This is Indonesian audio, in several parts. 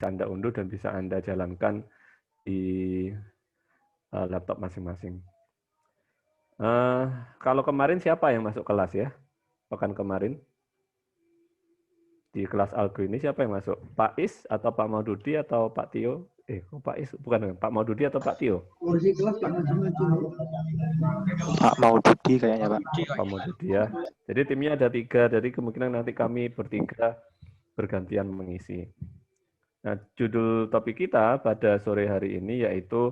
Anda unduh dan bisa Anda jalankan di laptop masing-masing. Kalau kemarin siapa yang masuk kelas ya? Pekan kemarin di kelas Algo ini siapa yang masuk? Pak Is atau Pak Maududi atau Pak Tio? Pak Is bukan Pak Maududi atau Pak Tio? Pak Maududi kayaknya Pak. Pak Maududi ya. Jadi timnya ada 3, jadi kemungkinan nanti kami bertiga bergantian mengisi. Nah, judul topik kita pada sore hari ini yaitu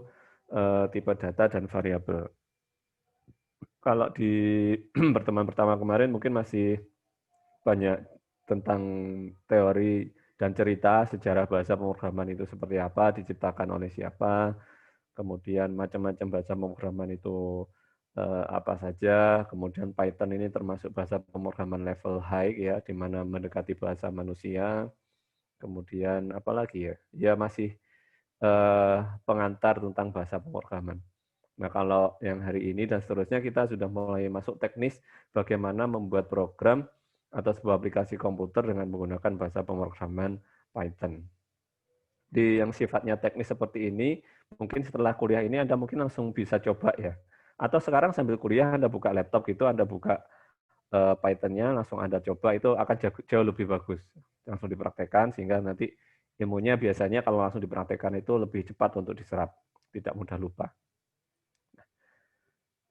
tipe data dan variabel. Kalau di pertemuan pertama kemarin mungkin masih banyak tentang teori dan cerita sejarah bahasa pemrograman itu seperti apa, diciptakan oleh siapa, kemudian macam-macam bahasa pemrograman itu apa saja, kemudian Python ini termasuk bahasa pemrograman level high ya, di mana mendekati bahasa manusia, kemudian apa lagi ya, ya masih pengantar tentang bahasa pemrograman. Nah, kalau yang hari ini dan seterusnya kita sudah mulai masuk teknis bagaimana membuat program atau sebuah aplikasi komputer dengan menggunakan bahasa pemrograman Python. Di yang sifatnya teknis seperti ini, mungkin setelah kuliah ini Anda mungkin langsung bisa coba ya. Atau sekarang sambil kuliah Anda buka laptop gitu, Anda buka Python-nya, langsung Anda coba, itu akan jauh lebih bagus. Langsung dipraktekkan sehingga nanti ilmunya biasanya kalau langsung dipraktekkan itu lebih cepat untuk diserap, tidak mudah lupa.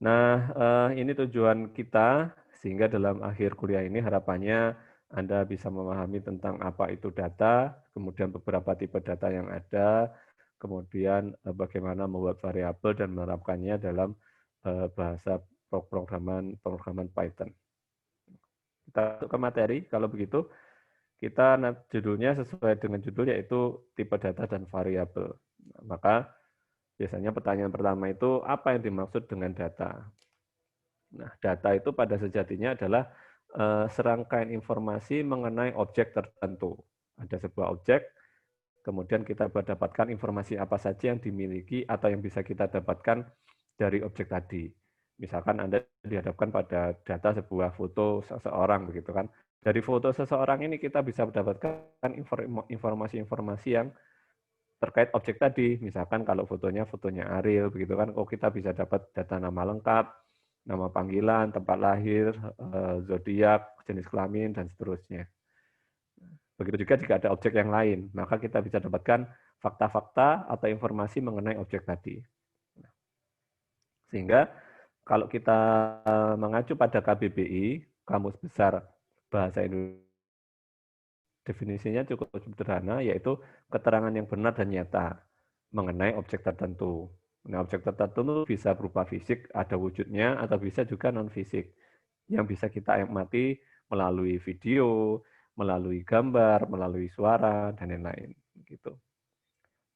Nah, ini tujuan kita, sehingga dalam akhir kuliah ini harapannya Anda bisa memahami tentang apa itu data, kemudian beberapa tipe data yang ada, kemudian bagaimana membuat variabel dan menerapkannya dalam bahasa pemrograman Python. Kita masuk ke materi, kalau begitu kita judulnya sesuai dengan judul yaitu tipe data dan variabel. Maka biasanya pertanyaan pertama itu apa yang dimaksud dengan data? Nah, data itu pada sejatinya adalah serangkaian informasi mengenai objek tertentu. Ada sebuah objek, kemudian kita mendapatkan informasi apa saja yang dimiliki atau yang bisa kita dapatkan dari objek tadi. Misalkan Anda dihadapkan pada data sebuah foto seseorang, begitu kan. Dari foto seseorang ini kita bisa mendapatkan informasi-informasi yang terkait objek tadi. Misalkan kalau fotonya Ariel, begitu kan, kita bisa dapat data nama lengkap, nama panggilan, tempat lahir, zodiak, jenis kelamin, dan seterusnya. Begitu juga jika ada objek yang lain, maka kita bisa dapatkan fakta-fakta atau informasi mengenai objek tadi. Sehingga kalau kita mengacu pada KBBI, Kamus Besar Bahasa Indonesia, definisinya cukup sederhana, yaitu keterangan yang benar dan nyata mengenai objek tertentu. Nah, objek tertentu bisa berupa fisik, ada wujudnya, atau bisa juga non-fisik, yang bisa kita amati melalui video, melalui gambar, melalui suara, dan lain-lain. Gitu.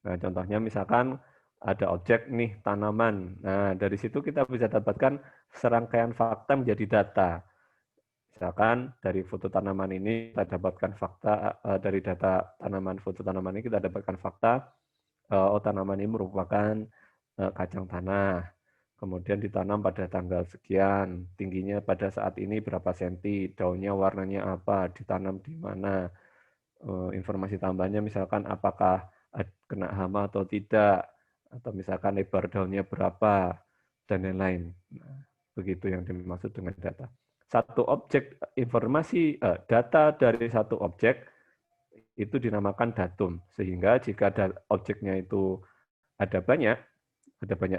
Nah, contohnya misalkan ada objek nih, tanaman. Nah, dari situ kita bisa dapatkan serangkaian fakta menjadi data. Misalkan dari foto tanaman ini kita dapatkan fakta, dari data tanaman, foto tanaman ini kita dapatkan fakta, tanaman ini merupakan kacang tanah. Kemudian ditanam pada tanggal sekian, tingginya pada saat ini berapa senti, daunnya warnanya apa, ditanam di mana. Informasi tambahannya misalkan apakah kena hama atau tidak, atau misalkan lebar daunnya berapa, dan lain-lain. Nah, begitu yang dimaksud dengan data. Satu objek informasi, data dari satu objek itu dinamakan datum. Sehingga jika objeknya itu ada banyak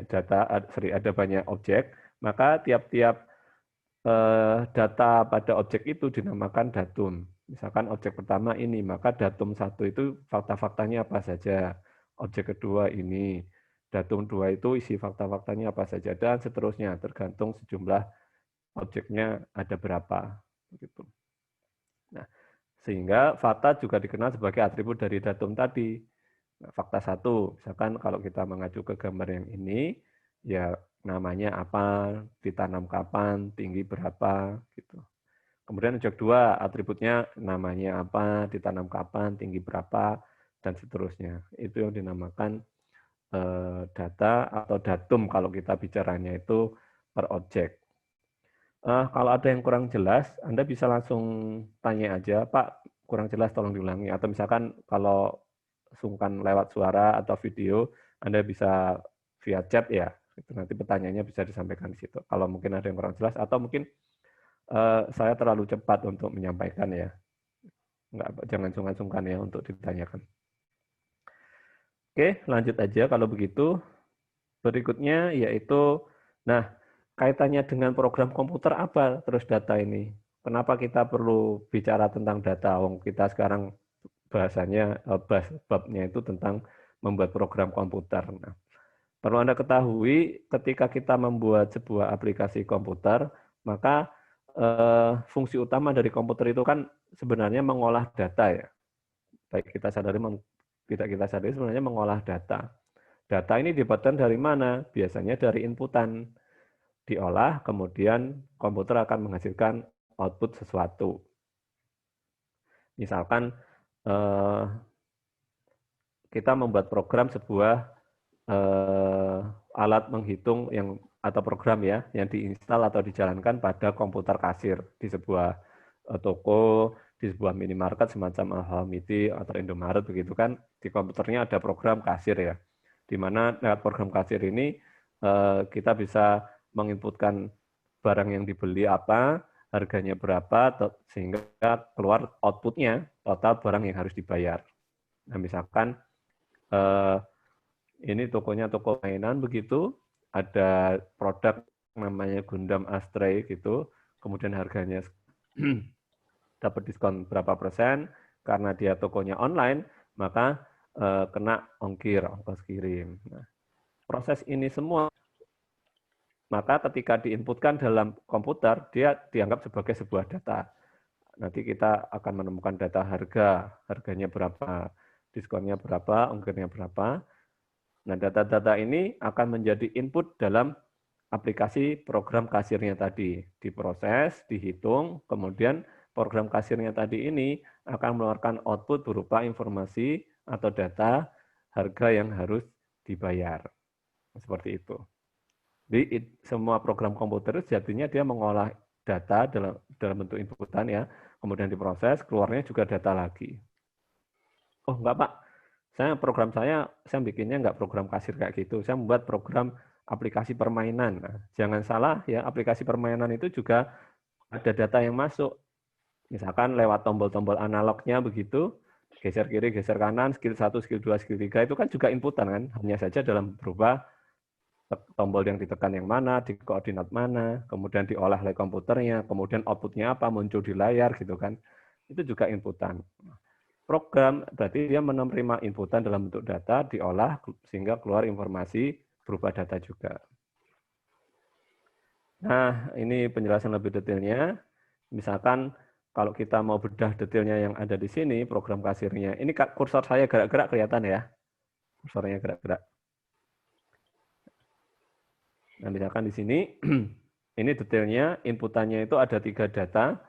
data, ada banyak objek, maka tiap-tiap data pada objek itu dinamakan datum. Misalkan objek pertama ini, maka datum 1 itu fakta-faktanya apa saja. Objek kedua ini, datum 2 itu isi fakta-faktanya apa saja, dan seterusnya, tergantung sejumlah objeknya ada berapa. Begitu. Nah, sehingga fakta juga dikenal sebagai atribut dari datum tadi. Nah, fakta 1, misalkan kalau kita mengacu ke gambar yang ini, ya namanya apa, ditanam kapan, tinggi berapa, gitu. Kemudian objek 2, atributnya namanya apa, ditanam kapan, tinggi berapa, dan seterusnya. Itu yang dinamakan data atau datum kalau kita bicaranya itu per objek. Kalau ada yang kurang jelas, Anda bisa langsung tanya aja, Pak, kurang jelas tolong diulangi. Atau misalkan kalau sungkan lewat suara atau video, Anda bisa via chat ya. Itu nanti pertanyaannya bisa disampaikan di situ. Kalau mungkin ada yang kurang jelas atau mungkin saya terlalu cepat untuk menyampaikan ya. Jangan sungkan-sungkan ya untuk ditanyakan. Oke, lanjut aja kalau begitu. Berikutnya yaitu, nah kaitannya dengan program komputer apa terus data ini? Kenapa kita perlu bicara tentang data? Wong kita sekarang bahasanya, babnya itu tentang membuat program komputer. Nah, perlu Anda ketahui ketika kita membuat sebuah aplikasi komputer, maka fungsi utama dari komputer itu kan sebenarnya mengolah data ya. Baik kita sadari tidak kita sadari sebenarnya mengolah data. Data ini didapatkan dari mana? Biasanya dari inputan. Diolah, kemudian komputer akan menghasilkan output sesuatu. Misalkan kita membuat program sebuah alat menghitung atau program ya yang diinstal atau dijalankan pada komputer kasir di sebuah toko, di sebuah minimarket semacam Alfamidi atau Indomaret begitu kan, di komputernya ada program kasir ya, di mana lewat program kasir ini kita bisa menginputkan barang yang dibeli apa, harganya berapa, sehingga keluar outputnya total barang yang harus dibayar. Nah misalkan ini tokonya toko mainan begitu, ada produk namanya Gundam Astray gitu, kemudian harganya dapat diskon berapa persen, karena dia tokonya online, maka kena ongkos kirim. Nah, proses ini semua, maka ketika diinputkan dalam komputer, dia dianggap sebagai sebuah data. Nanti kita akan menemukan data harganya berapa, diskonnya berapa, ongkirnya berapa. Nah, data-data ini akan menjadi input dalam aplikasi program kasirnya tadi. Diproses, dihitung, kemudian program kasirnya tadi ini akan mengeluarkan output berupa informasi atau data harga yang harus dibayar. Seperti itu. Jadi semua program komputer sejatinya dia mengolah data dalam bentuk inputan ya, kemudian diproses, keluarnya juga data lagi. Oh enggak Pak, program saya bikinnya enggak program kasir kayak gitu, saya membuat program aplikasi permainan. Nah, jangan salah ya, aplikasi permainan itu juga ada data yang masuk. Misalkan lewat tombol-tombol analognya begitu, geser kiri, geser kanan, skill 1, skill 2, skill 3, itu kan juga inputan kan, hanya saja dalam berupa tombol yang ditekan yang mana, di koordinat mana, kemudian diolah oleh komputernya, kemudian outputnya apa, muncul di layar gitu kan. Itu juga inputan. Program berarti dia menerima inputan dalam bentuk data, diolah sehingga keluar informasi berupa data juga. Nah, ini penjelasan lebih detailnya. Misalkan kalau kita mau bedah detailnya yang ada di sini, program kasirnya. Ini kursor saya gerak-gerak kelihatan ya. Kursornya gerak-gerak. Nah, misalkan di sini, ini detailnya, inputannya itu ada 3 data.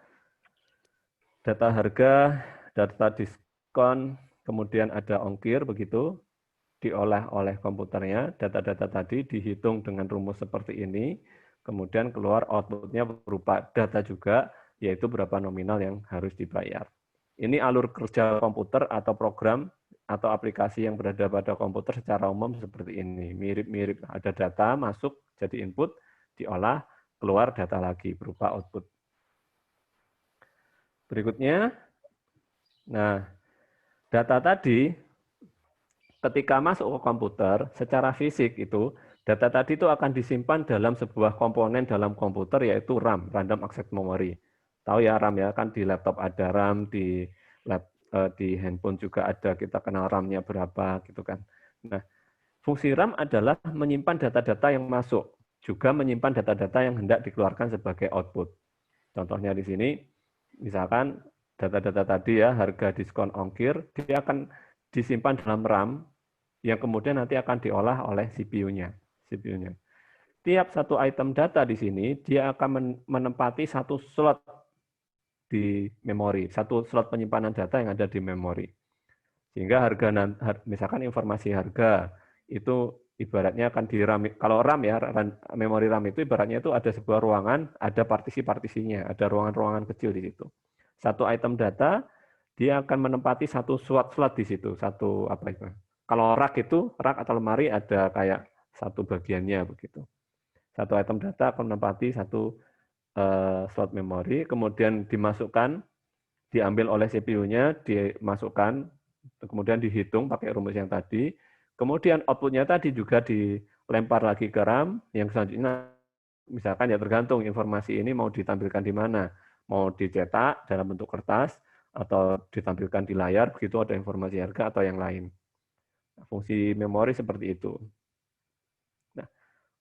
Data harga, data diskon, kemudian ada ongkir, begitu. Diolah oleh komputernya, data-data tadi dihitung dengan rumus seperti ini, kemudian keluar outputnya berupa data juga, yaitu berapa nominal yang harus dibayar. Ini alur kerja komputer atau program atau aplikasi yang berada pada komputer secara umum seperti ini. Mirip-mirip, ada data masuk jadi input, diolah, keluar data lagi berupa output. Berikutnya, nah data tadi ketika masuk ke komputer, secara fisik itu, data tadi itu akan disimpan dalam sebuah komponen dalam komputer, yaitu RAM, Random Access Memory. Tahu ya RAM ya, kan di laptop ada RAM, di handphone juga ada, kita kenal RAM-nya berapa gitu kan. Nah, fungsi RAM adalah menyimpan data-data yang masuk, juga menyimpan data-data yang hendak dikeluarkan sebagai output. Contohnya di sini, misalkan data-data tadi ya, harga, diskon, ongkir, dia akan disimpan dalam RAM yang kemudian nanti akan diolah oleh CPU-nya. Tiap satu item data di sini, dia akan menempati satu slot di memori, satu slot penyimpanan data yang ada di memori. Sehingga misalkan informasi harga itu ibaratnya akan di RAM, kalau RAM ya, memori RAM itu ibaratnya itu ada sebuah ruangan, ada partisi-partisinya, ada ruangan-ruangan kecil di situ. Satu item data dia akan menempati satu slot di situ, satu apa itu. Kalau rak atau lemari ada kayak satu bagiannya begitu. Satu item data akan menempati satu slot memori, kemudian diambil oleh CPU-nya, dimasukkan, kemudian dihitung pakai rumus yang tadi, kemudian output-nya tadi juga dilempar lagi ke RAM, yang selanjutnya misalkan ya tergantung informasi ini mau ditampilkan di mana, mau dicetak dalam bentuk kertas, atau ditampilkan di layar, begitu ada informasi harga atau yang lain. Fungsi memori seperti itu. Nah,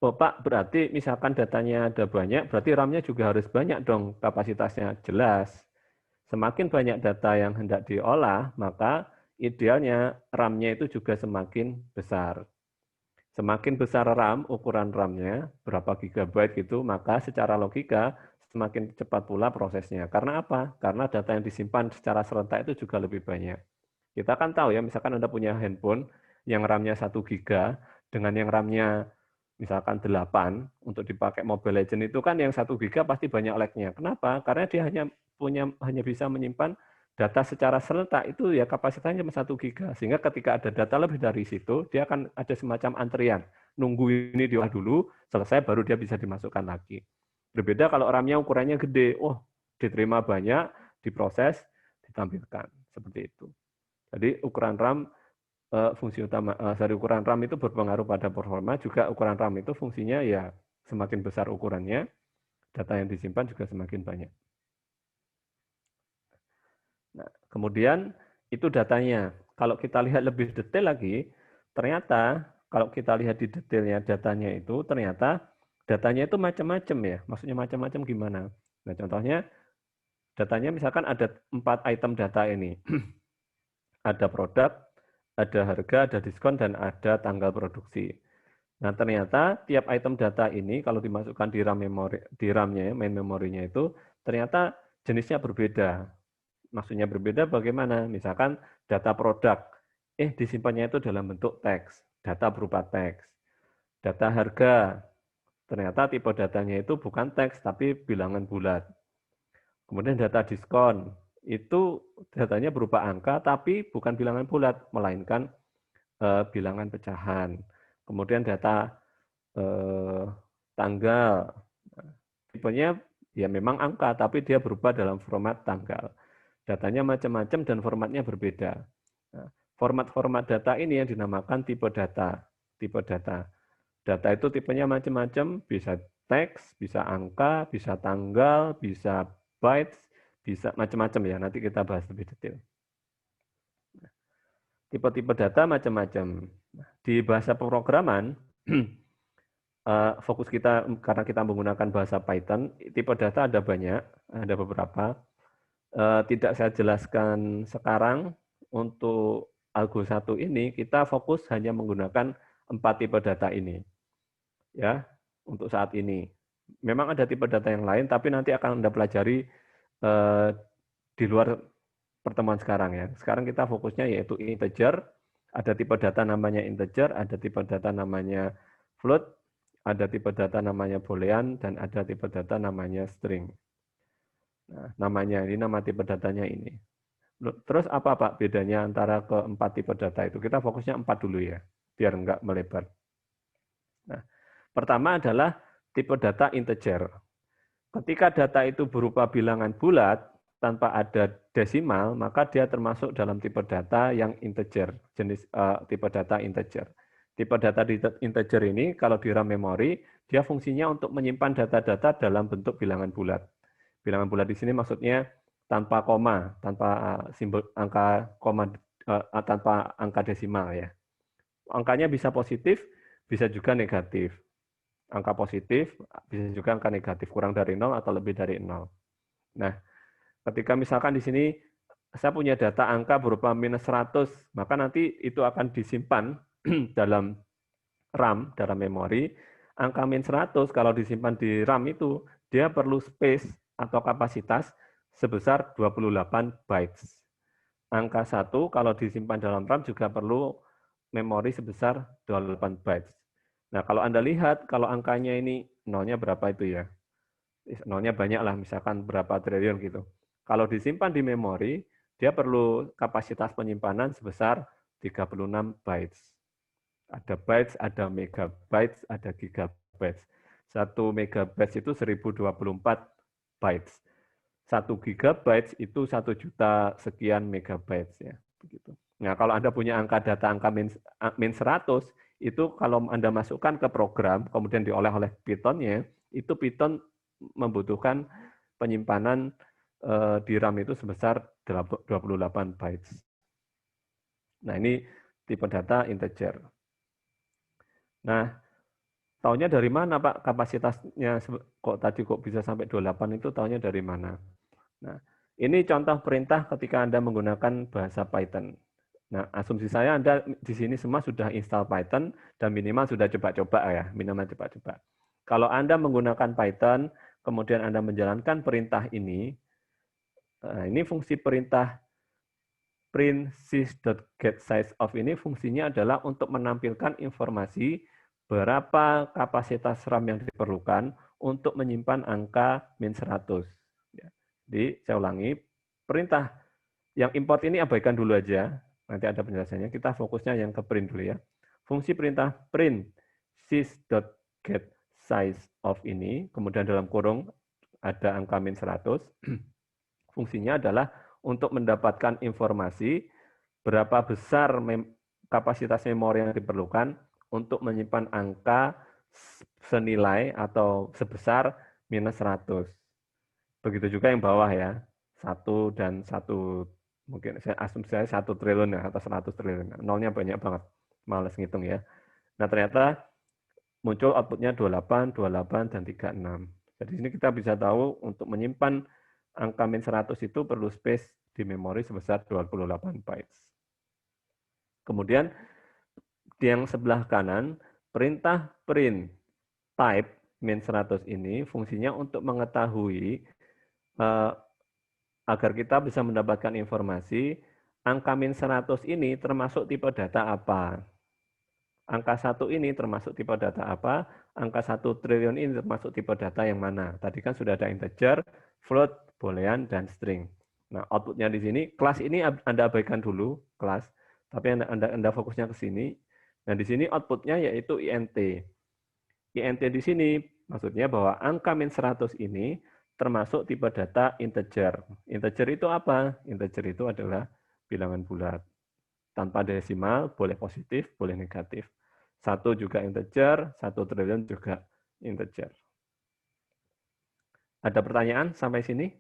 oh Pak, berarti misalkan datanya ada banyak, berarti RAM-nya juga harus banyak dong kapasitasnya. Jelas. Semakin banyak data yang hendak diolah, maka idealnya RAM-nya itu juga semakin besar. Semakin besar RAM, ukuran RAM-nya, berapa gigabyte gitu, maka secara logika semakin cepat pula prosesnya. Karena apa? Karena data yang disimpan secara serentak itu juga lebih banyak. Kita kan tahu ya, misalkan Anda punya handphone yang RAM-nya 1 giga, dengan yang RAM-nya misalkan 8 untuk dipakai Mobile Legends itu kan yang 1 giga pasti banyak lag-nya. Kenapa? Karena dia hanya bisa menyimpan data secara serentak itu ya kapasitasnya cuma 1 giga. Sehingga ketika ada data lebih dari situ, dia akan ada semacam antrian. Nunggu ini diolah dulu, selesai baru dia bisa dimasukkan lagi. Berbeda kalau RAM-nya ukurannya gede, diterima banyak, diproses, ditampilkan. Seperti itu. Jadi ukuran RAM, fungsi utama dari ukuran RAM itu berpengaruh pada performa, juga ukuran RAM itu fungsinya ya semakin besar ukurannya, data yang disimpan juga semakin banyak. Nah, kemudian itu datanya. Kalau kita lihat lebih detail lagi, ternyata kalau kita lihat di detailnya datanya itu, ternyata datanya itu macam-macam ya. Maksudnya macam-macam gimana? Nah, contohnya datanya misalkan ada 4 item data ini. Ada produk, ada harga, ada diskon, dan ada tanggal produksi. Nah, ternyata tiap item data ini kalau dimasukkan di RAM memori, di RAM-nya, main memorinya itu, ternyata jenisnya berbeda. Maksudnya berbeda bagaimana? Misalkan data produk, disimpannya itu dalam bentuk teks, data berupa teks. Data harga, ternyata tipe datanya itu bukan teks, tapi bilangan bulat. Kemudian data diskon, itu datanya berupa angka, tapi bukan bilangan bulat, melainkan bilangan pecahan. Kemudian data tanggal, tipenya ya memang angka, tapi dia berubah dalam format tanggal. Datanya macam-macam dan formatnya berbeda. Nah, format-format data ini yang dinamakan tipe data. Tipe data. Data itu tipenya macam-macam, bisa teks, bisa angka, bisa tanggal, bisa bytes, bisa macam-macam ya. Nanti kita bahas lebih detail. Tipe-tipe data macam-macam. Di bahasa pemrograman, fokus kita karena kita menggunakan bahasa Python, tipe data ada banyak, ada beberapa. Tidak saya jelaskan sekarang. Untuk Algo 1 ini kita fokus hanya menggunakan 4 tipe data ini. Ya, untuk saat ini. Memang ada tipe data yang lain, tapi nanti akan Anda pelajari di luar pertemuan sekarang ya. Sekarang kita fokusnya yaitu integer, ada tipe data namanya integer, ada tipe data namanya float, ada tipe data namanya boolean, dan ada tipe data namanya string. Nah, namanya ini, nama tipe datanya ini. Terus apa Pak bedanya antara keempat tipe data itu? Kita fokusnya 4 dulu ya, biar enggak melebar. Nah, pertama adalah tipe data integer. Ketika data itu berupa bilangan bulat, tanpa ada desimal, maka dia termasuk dalam tipe data yang integer, jenis tipe data integer. Tipe data integer ini kalau di RAM memori, dia fungsinya untuk menyimpan data-data dalam bentuk bilangan bulat. Bilangan bulat di sini maksudnya tanpa koma, tanpa simbol angka koma, tanpa angka desimal ya. Angkanya bisa positif, bisa juga negatif. Angka positif, bisa juga angka negatif, kurang dari 0 atau lebih dari 0. Nah, ketika misalkan di sini saya punya data angka berupa minus 100, maka nanti itu akan disimpan dalam RAM, dalam memori. Angka min 100 kalau disimpan di RAM itu, dia perlu space atau kapasitas sebesar 28 bytes. Angka 1 kalau disimpan dalam RAM juga perlu memori sebesar 28 bytes. Nah, kalau Anda lihat, kalau angkanya ini nolnya berapa itu ya? Nolnya banyak lah, misalkan berapa triliun gitu. Kalau disimpan di memori, dia perlu kapasitas penyimpanan sebesar 36 bytes. Ada bytes, ada megabytes, ada gigabytes. 1 megabytes itu 1024 bytes. 1 gigabytes itu 1 juta sekian megabytes ya, begitu. Nah, kalau Anda punya angka data angka min 100, itu kalau Anda masukkan ke program, kemudian diolah oleh Python-nya, itu Python membutuhkan penyimpanan di RAM itu sebesar 28 bytes. Nah, ini tipe data integer. Nah, taunya dari mana Pak kapasitasnya kok bisa sampai 28 itu taunya dari mana? Nah, ini contoh perintah ketika Anda menggunakan bahasa Python. Nah, asumsi saya Anda di sini semua sudah install Python dan minimal sudah coba-coba ya, minimal coba-coba. Kalau Anda menggunakan Python, kemudian Anda menjalankan perintah ini fungsi perintah print sys.getSizeOf ini fungsinya adalah untuk menampilkan informasi berapa kapasitas RAM yang diperlukan untuk menyimpan angka min 100. Jadi saya ulangi, perintah yang import ini abaikan dulu aja, nanti ada penjelasannya. Kita fokusnya yang ke print dulu ya. Fungsi perintah print sys.getSizeOf ini, kemudian dalam kurung ada angka min 100, fungsinya adalah untuk mendapatkan informasi berapa besar kapasitas memori yang diperlukan untuk menyimpan angka senilai atau sebesar minus 100. Begitu juga yang bawah ya, 1 dan 1, mungkin asumsi saya 1 triliun ya, atau 100 triliun. Nolnya banyak banget, males ngitung ya. Nah ternyata muncul outputnya 28, 28, dan 36. Jadi sini kita bisa tahu untuk menyimpan angka min 100 itu perlu space di memori sebesar 28 bytes. Kemudian di yang sebelah kanan, perintah print type min 100 ini fungsinya untuk mengetahui agar kita bisa mendapatkan informasi angka min 100 ini termasuk tipe data apa. Angka 1 ini termasuk tipe data apa, angka 1 triliun ini termasuk tipe data yang mana. Tadi kan sudah ada integer, float, boolean, dan string. Nah, outputnya di sini, kelas ini Anda abaikan dulu, kelas, tapi Anda fokusnya ke sini. Nah, di sini outputnya yaitu int. Int di sini maksudnya bahwa angka min 100 ini termasuk tipe data integer. Integer itu apa? Integer itu adalah bilangan bulat. Tanpa desimal, boleh positif, boleh negatif. 1 juga integer, 1 triliun juga integer. Ada pertanyaan sampai sini?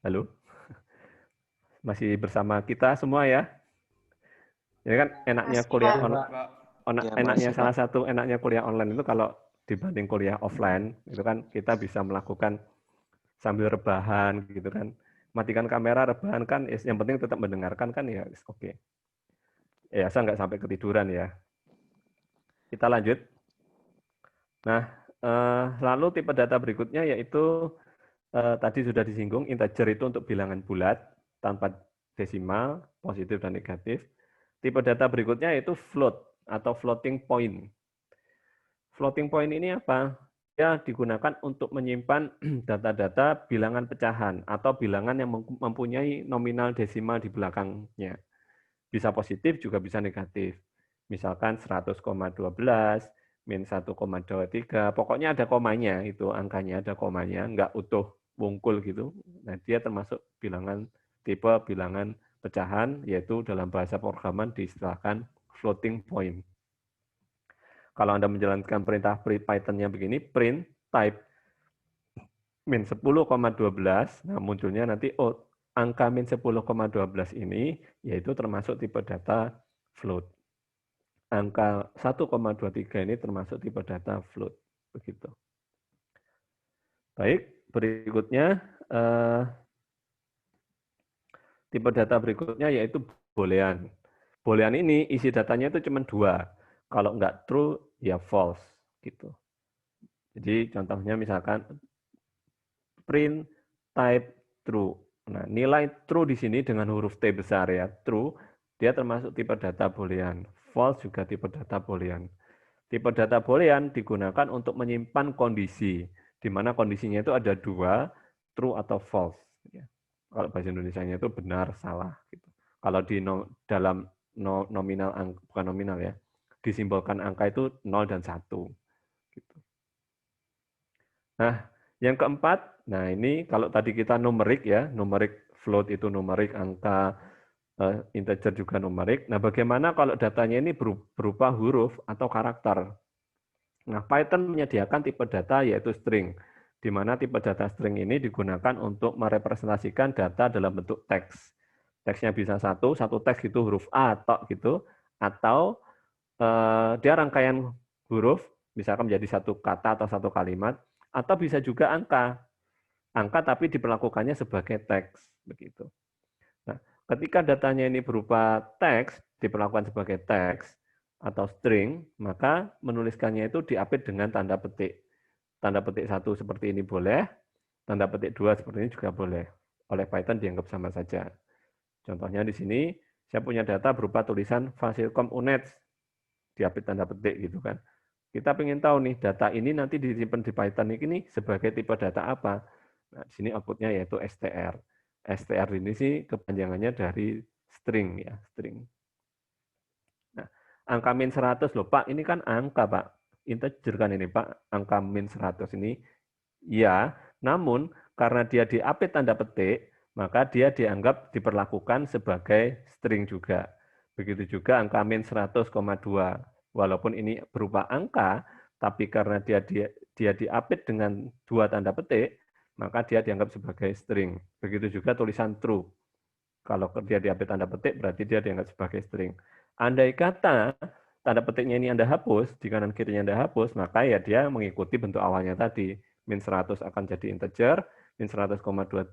Halo? Masih bersama kita semua ya? Ini kan enaknya kuliah enaknya salah satu enaknya kuliah online itu kalau dibanding kuliah offline, itu kan kita bisa melakukan sambil rebahan gitu kan. Matikan kamera, rebahan kan, yang penting tetap mendengarkan kan ya, oke. Ya, saya nggak sampai ketiduran ya. Kita lanjut. Nah, lalu tipe data berikutnya yaitu tadi sudah disinggung, integer itu untuk bilangan bulat tanpa desimal, positif dan negatif. Tipe data berikutnya yaitu float atau floating point. Floating point ini apa? Dia digunakan untuk menyimpan data-data bilangan pecahan atau bilangan yang mempunyai nominal desimal di belakangnya. Bisa positif, juga bisa negatif. Misalkan 100,12, min 1,23, pokoknya ada komanya, itu angkanya ada komanya, nggak utuh wungkul gitu. Nah, dia termasuk bilangan tipe bilangan pecahan, yaitu dalam bahasa programan diistilahkan floating point. Kalau Anda menjalankan perintah Python-nya begini, print type min 10,12, nah munculnya nanti angka min 10,12 ini yaitu termasuk tipe data float. Angka 1,23 ini termasuk tipe data float. Begitu. Baik, berikutnya tipe data berikutnya yaitu boolean. Boolean ini isi datanya itu cuma 2. Kalau enggak true, ya false. Gitu. Jadi contohnya misalkan print type true. Nah, nilai true di sini dengan huruf T besar ya, true, dia termasuk tipe data boolean. False juga tipe data boolean. Tipe data boolean digunakan untuk menyimpan kondisi. di mana kondisinya itu ada dua, true atau false. Ya. Kalau bahasa Indonesianya itu benar, salah. Gitu. Kalau di dalam nominal, bukan nominal ya, disimbolkan angka itu 0 dan 1. Gitu. Nah, yang keempat, nah ini kalau tadi kita numerik ya, numerik float itu numerik, angka integer juga numerik. Nah, bagaimana kalau datanya ini berupa huruf atau karakter? Nah, Python menyediakan tipe data yaitu string, di mana tipe data string ini digunakan untuk merepresentasikan data dalam bentuk teks. Teksnya bisa satu teks itu huruf A atau dia rangkaian huruf, misalkan menjadi satu kata atau satu kalimat, atau bisa juga angka. Angka tapi diperlakukannya sebagai teks, begitu. Nah, ketika datanya ini berupa teks, diperlakukan sebagai teks atau string, maka menuliskannya itu diapit dengan tanda petik. Tanda petik 1 seperti ini boleh, tanda petik 2 seperti ini juga boleh. Oleh Python dianggap sama saja. Contohnya di sini, saya punya data berupa tulisan Fasilkom UNED, diapit tanda petik gitu kan. Kita ingin tahu nih, data ini nanti disimpan di Python ini sebagai tipe data apa. Nah, di sini outputnya yaitu str. Str ini sih kepanjangannya dari string ya, string. Nah, angka min 100 loh Pak, ini kan angka Pak. Integer kan ini Pak, angka min 100 ini. Ya, namun karena dia diapit tanda petik, maka dia dianggap diperlakukan sebagai string juga. Begitu juga angka min 100,2. Walaupun ini berupa angka, tapi karena dia diapit dengan dua tanda petik, maka dia dianggap sebagai string. Begitu juga tulisan true. Kalau dia diapit tanda petik, berarti dia dianggap sebagai string. Andai kata tanda petiknya ini Anda hapus, di kanan kirinya Anda hapus, maka ya dia mengikuti bentuk awalnya tadi. Min 100 akan jadi integer, min 100,2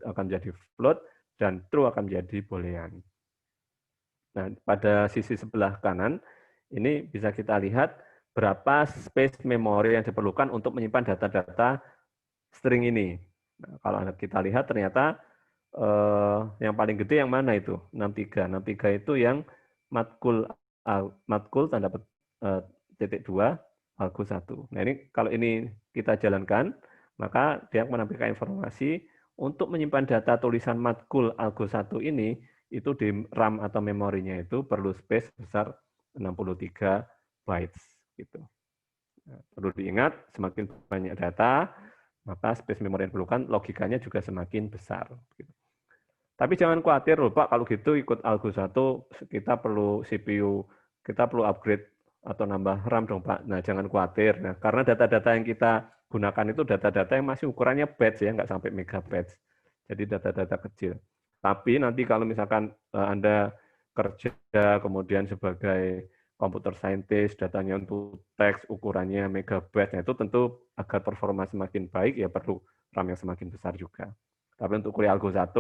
akan jadi float, dan true akan menjadi boolean. Nah, pada sisi sebelah kanan, ini bisa kita lihat berapa space memori yang diperlukan untuk menyimpan data-data string ini. Nah, kalau kita lihat ternyata yang paling gede yang mana itu? 63. 63 itu yang matkul tanda titik 2 algo 1. Nah, ini kalau ini kita jalankan, maka dia menampilkan informasi untuk menyimpan data tulisan matkul algo 1 ini itu di RAM atau memorinya itu perlu space besar 63 bytes gitu. Nah, perlu diingat semakin banyak data, maka space memori yang diperlukan logikanya juga semakin besar gitu. Tapi jangan khawatir loh Pak, kalau gitu ikut algo 1 kita perlu CPU, kita perlu upgrade atau nambah RAM dong Pak. Nah, jangan khawatir. Nah, karena data-data yang kita gunakan itu data-data yang masih ukurannya bytes ya, nggak sampai megabytes. Jadi data-data kecil. Tapi nanti kalau misalkan Anda kerja kemudian sebagai computer scientist, datanya untuk teks ukurannya megabyte, nah itu tentu agar performa semakin baik ya perlu RAM yang semakin besar juga. Tapi untuk kuliah algo 1,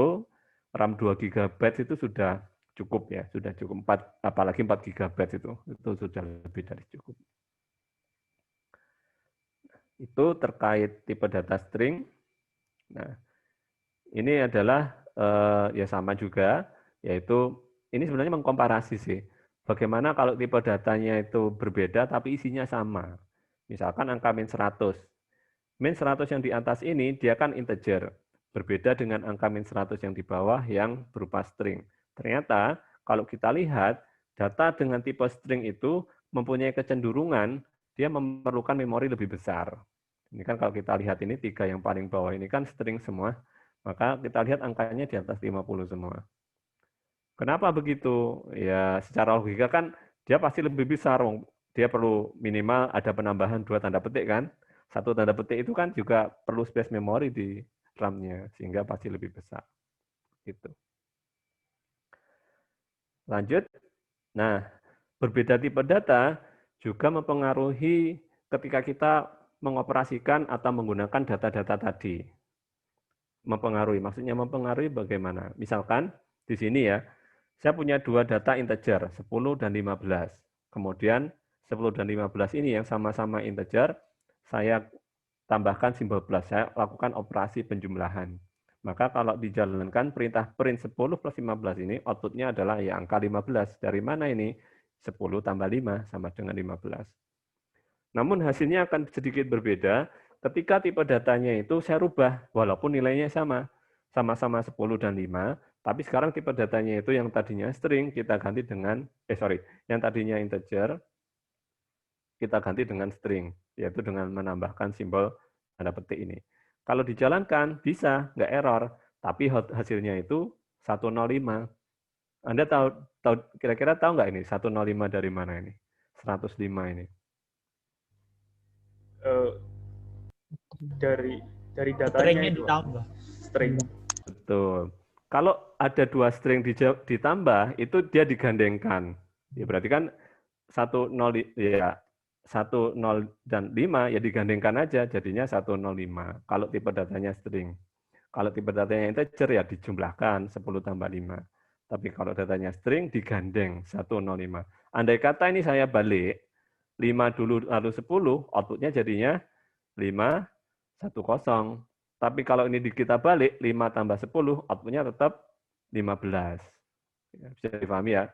RAM 2 GB itu sudah cukup ya, sudah cukup 4, apalagi 4 GB itu sudah lebih dari cukup. Itu terkait tipe data string. Nah, ini adalah ya sama juga, yaitu ini sebenarnya mengkomparasi sih. Bagaimana kalau tipe datanya itu berbeda tapi isinya sama. Misalkan angka min 100. Min 100 yang di atas ini dia kan integer. Berbeda dengan angka min 100 yang di bawah yang berupa string. Ternyata kalau kita lihat data dengan tipe string itu mempunyai kecenderungan dia memerlukan memori lebih besar. Ini kan kalau kita lihat ini 3 yang paling bawah ini kan string semua. Maka kita lihat angkanya di atas 50 semua. Kenapa begitu? Ya secara logika kan dia pasti lebih besar. Dia perlu minimal ada penambahan 2 tanda petik kan. 1 tanda petik itu kan juga perlu space memori di RAM-nya. Sehingga pasti lebih besar. Gitu. Lanjut. Nah, berbeda tipe data juga mempengaruhi ketika kita mengoperasikan atau menggunakan data-data tadi. Mempengaruhi, maksudnya mempengaruhi bagaimana? Misalkan di sini ya, saya punya 2 data integer, 10 dan 15. Kemudian 10 dan 15 ini yang sama-sama integer, saya tambahkan simbol plus, saya lakukan operasi penjumlahan. Maka kalau dijalankan perintah print 10 plus 15 ini, outputnya adalah ya angka 15. Dari mana ini? 10 tambah 5 sama dengan 15. Namun hasilnya akan sedikit berbeda ketika tipe datanya itu saya rubah, walaupun nilainya sama-sama 10 dan 5, tapi sekarang tipe datanya itu yang tadinya string, kita ganti dengan, yang tadinya integer, kita ganti dengan string, yaitu dengan menambahkan simbol tanda petik ini. Kalau dijalankan, bisa, nggak error, tapi hasilnya itu 105. Anda kira-kira tahu nggak ini 105 dari mana ini? 105 ini. Dari datanya Stringnya itu ditambah. string. Betul. Kalau ada 2 string ditambah, itu dia digandengkan. Ya berarti kan 10 ya 10 dan 5 ya digandengkan aja, jadinya 105. Kalau tipe datanya string. Kalau tipe datanya integer ya dijumlahkan 10 tambah 5. Tapi kalau datanya string digandeng 105. Andai kata ini saya balik 5 dulu lalu 10, outputnya jadinya 5, 10. Tapi kalau ini kita balik, 5 tambah 10, outputnya tetap 15. Bisa dipahami ya?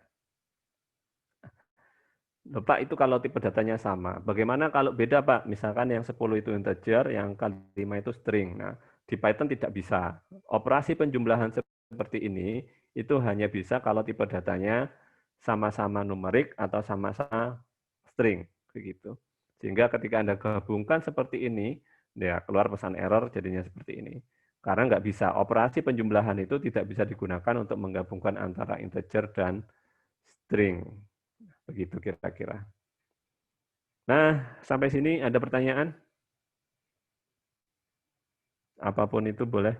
Pak, itu kalau tipe datanya sama. Bagaimana kalau beda, Pak? Misalkan yang 10 itu integer, yang kali 5 itu string. Nah, di Python tidak bisa. Operasi penjumlahan seperti ini, itu hanya bisa kalau tipe datanya sama-sama numerik atau sama-sama string. Begitu. Sehingga ketika Anda gabungkan seperti ini, ya keluar pesan error jadinya seperti ini. Karena nggak bisa, operasi penjumlahan itu tidak bisa digunakan untuk menggabungkan antara integer dan string. Begitu kira-kira. Nah, sampai sini ada pertanyaan? Apapun itu boleh.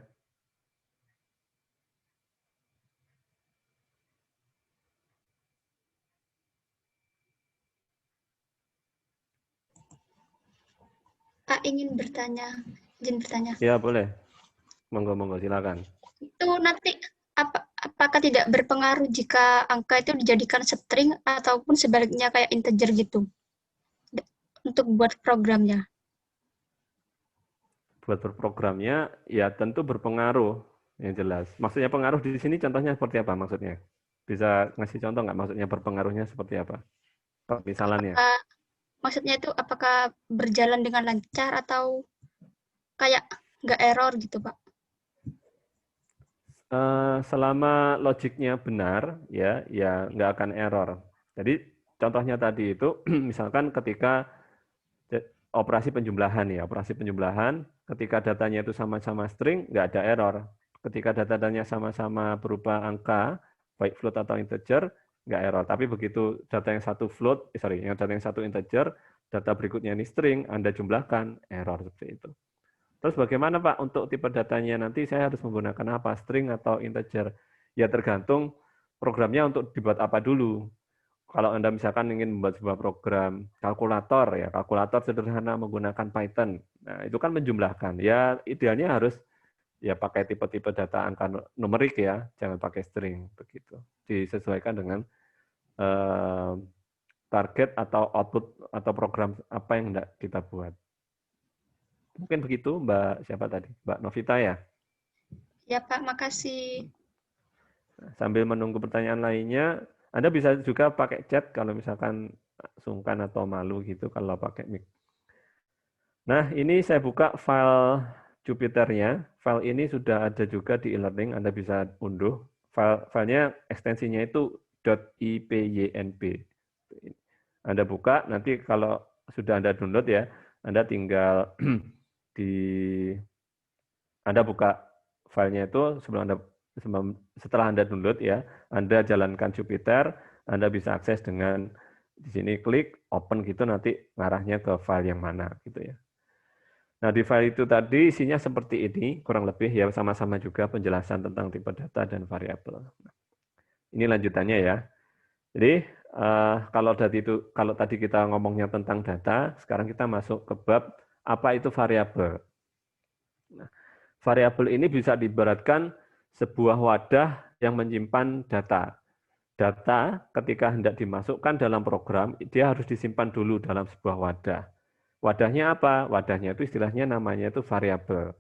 Pak ingin bertanya, izin bertanya. Ya, boleh. Monggo, silakan. Itu nanti apakah tidak berpengaruh jika angka itu dijadikan string ataupun sebaliknya kayak integer gitu untuk buat programnya? Buat berprogramnya, ya tentu berpengaruh, yang jelas. Maksudnya pengaruh di sini contohnya seperti apa maksudnya? Bisa ngasih contoh nggak maksudnya berpengaruhnya seperti apa? Misalannya. Maksudnya itu apakah berjalan dengan lancar atau kayak nggak error gitu, Pak? Selama logiknya benar, ya nggak akan error. Jadi contohnya tadi itu, misalkan ketika operasi penjumlahan ya, operasi penjumlahan, ketika datanya itu sama-sama string, nggak ada error. Ketika datanya sama-sama berupa angka, baik float atau integer, nggak error. Tapi begitu data yang satu float, data yang satu integer, data berikutnya ini string, Anda jumlahkan, error seperti itu. Terus bagaimana Pak untuk tipe datanya nanti saya harus menggunakan apa, string atau integer? Ya tergantung programnya untuk dibuat apa dulu. Kalau Anda misalkan ingin membuat sebuah program kalkulator, ya kalkulator sederhana menggunakan Python, nah itu kan menjumlahkan. Ya idealnya harus ya pakai tipe-tipe data angka numerik ya, jangan pakai string begitu. Disesuaikan dengan target atau output atau program apa yang hendak kita buat. Mungkin begitu, Mbak siapa tadi? Mbak Novita ya? Ya Pak, makasih. Sambil menunggu pertanyaan lainnya, Anda bisa juga pakai chat kalau misalkan sungkan atau malu gitu kalau pakai mic. Nah, ini saya buka file Jupyter-nya. File ini sudah ada juga di e-learning, Anda bisa unduh. Filenya ekstensinya itu .ipynb. Anda buka, nanti kalau sudah Anda download ya, Anda tinggal Anda buka filenya itu setelah Anda download ya, Anda jalankan Jupyter, Anda bisa akses dengan di sini klik open gitu, nanti ngarahnya ke file yang mana gitu ya. Nah di file itu tadi isinya seperti ini kurang lebih ya, sama-sama juga penjelasan tentang tipe data dan variabel. Ini lanjutannya ya. Jadi kalau tadi kita ngomongnya tentang data, sekarang kita masuk ke bab apa itu variabel. Nah, variabel ini bisa diibaratkan sebuah wadah yang menyimpan data. Data ketika hendak dimasukkan dalam program, dia harus disimpan dulu dalam sebuah wadah. Wadahnya apa? Wadahnya itu istilahnya namanya itu variabel.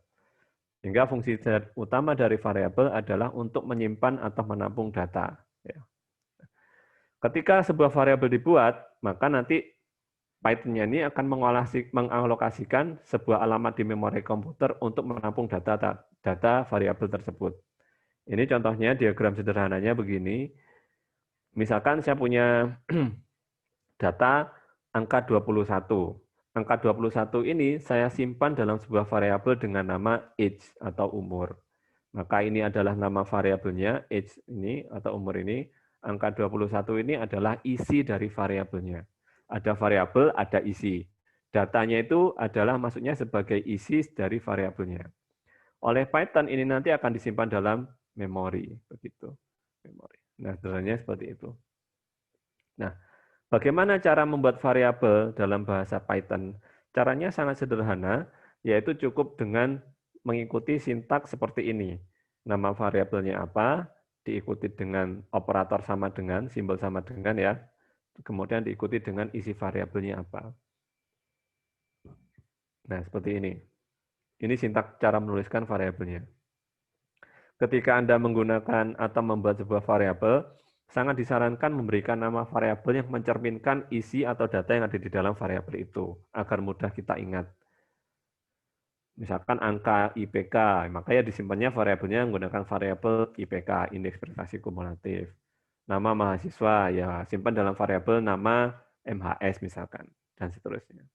Sehingga fungsi utama dari variabel adalah untuk menyimpan atau menampung data. Ketika sebuah variabel dibuat, maka nanti Python-nya ini akan mengalokasikan sebuah alamat di memori komputer untuk menampung data variabel tersebut. Ini contohnya diagram sederhananya begini. Misalkan saya punya data angka 21. Angka 21 ini saya simpan dalam sebuah variabel dengan nama age atau umur. Maka ini adalah nama variabelnya, age ini atau umur ini. Angka 21 ini adalah isi dari variabelnya. Ada variabel, ada isi. Datanya itu adalah maksudnya sebagai isi dari variabelnya. Oleh Python ini nanti akan disimpan dalam memori, begitu. Memori. Nah, sebenarnya seperti itu. Nah, bagaimana cara membuat variabel dalam bahasa Python? Caranya sangat sederhana, yaitu cukup dengan mengikuti sintaks seperti ini. Nama variabelnya apa, diikuti dengan operator sama dengan, simbol sama dengan ya. Kemudian diikuti dengan isi variabelnya apa. Nah, seperti ini. Ini sintaks cara menuliskan variabelnya. Ketika Anda menggunakan atau membuat sebuah variabel, sangat disarankan memberikan nama variabel yang mencerminkan isi atau data yang ada di dalam variabel itu, agar mudah kita ingat. Misalkan angka IPK, makanya disimpannya variabelnya menggunakan variabel IPK, indeks prestasi kumulatif. Nama mahasiswa, ya simpan dalam variabel nama MHS misalkan, dan seterusnya.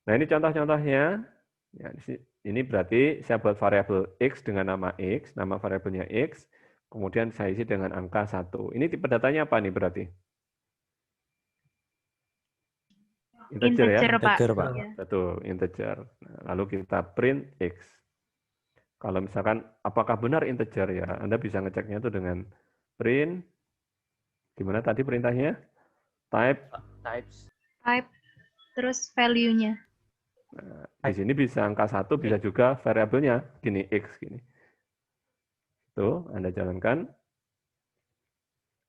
Nah, ini contoh-contohnya. Ya, ini berarti saya buat variabel X dengan nama X, nama variabelnya X, kemudian saya isi dengan angka 1. Ini tipe datanya apa nih berarti? Integer ya? Integer, Pak. Betul, integer. Nah, lalu kita print X. Kalau misalkan apakah benar integer ya, Anda bisa ngeceknya itu dengan print, gimana tadi perintahnya? Type, terus value-nya. Nah, di sini bisa angka 1, bisa juga variabelnya, gini, X. Gini. Tuh, Anda jalankan.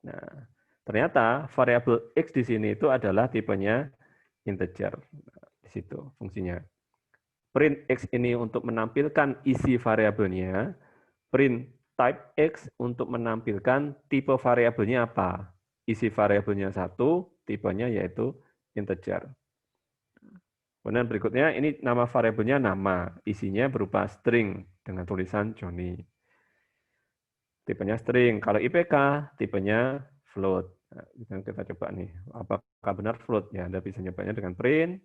Nah, ternyata variabel X di sini itu adalah tipenya integer. Nah, di situ fungsinya. Print X ini untuk menampilkan isi variabelnya. Print type X untuk menampilkan tipe variabelnya apa. Isi variabelnya 1, tipenya yaitu integer. Kemudian berikutnya, ini nama variabelnya nama. Isinya berupa string dengan tulisan Johnny. Tipenya string. Kalau IPK, tipenya float. Nah, kita coba nih, apakah benar float? Ya, Anda bisa nyobanya dengan print,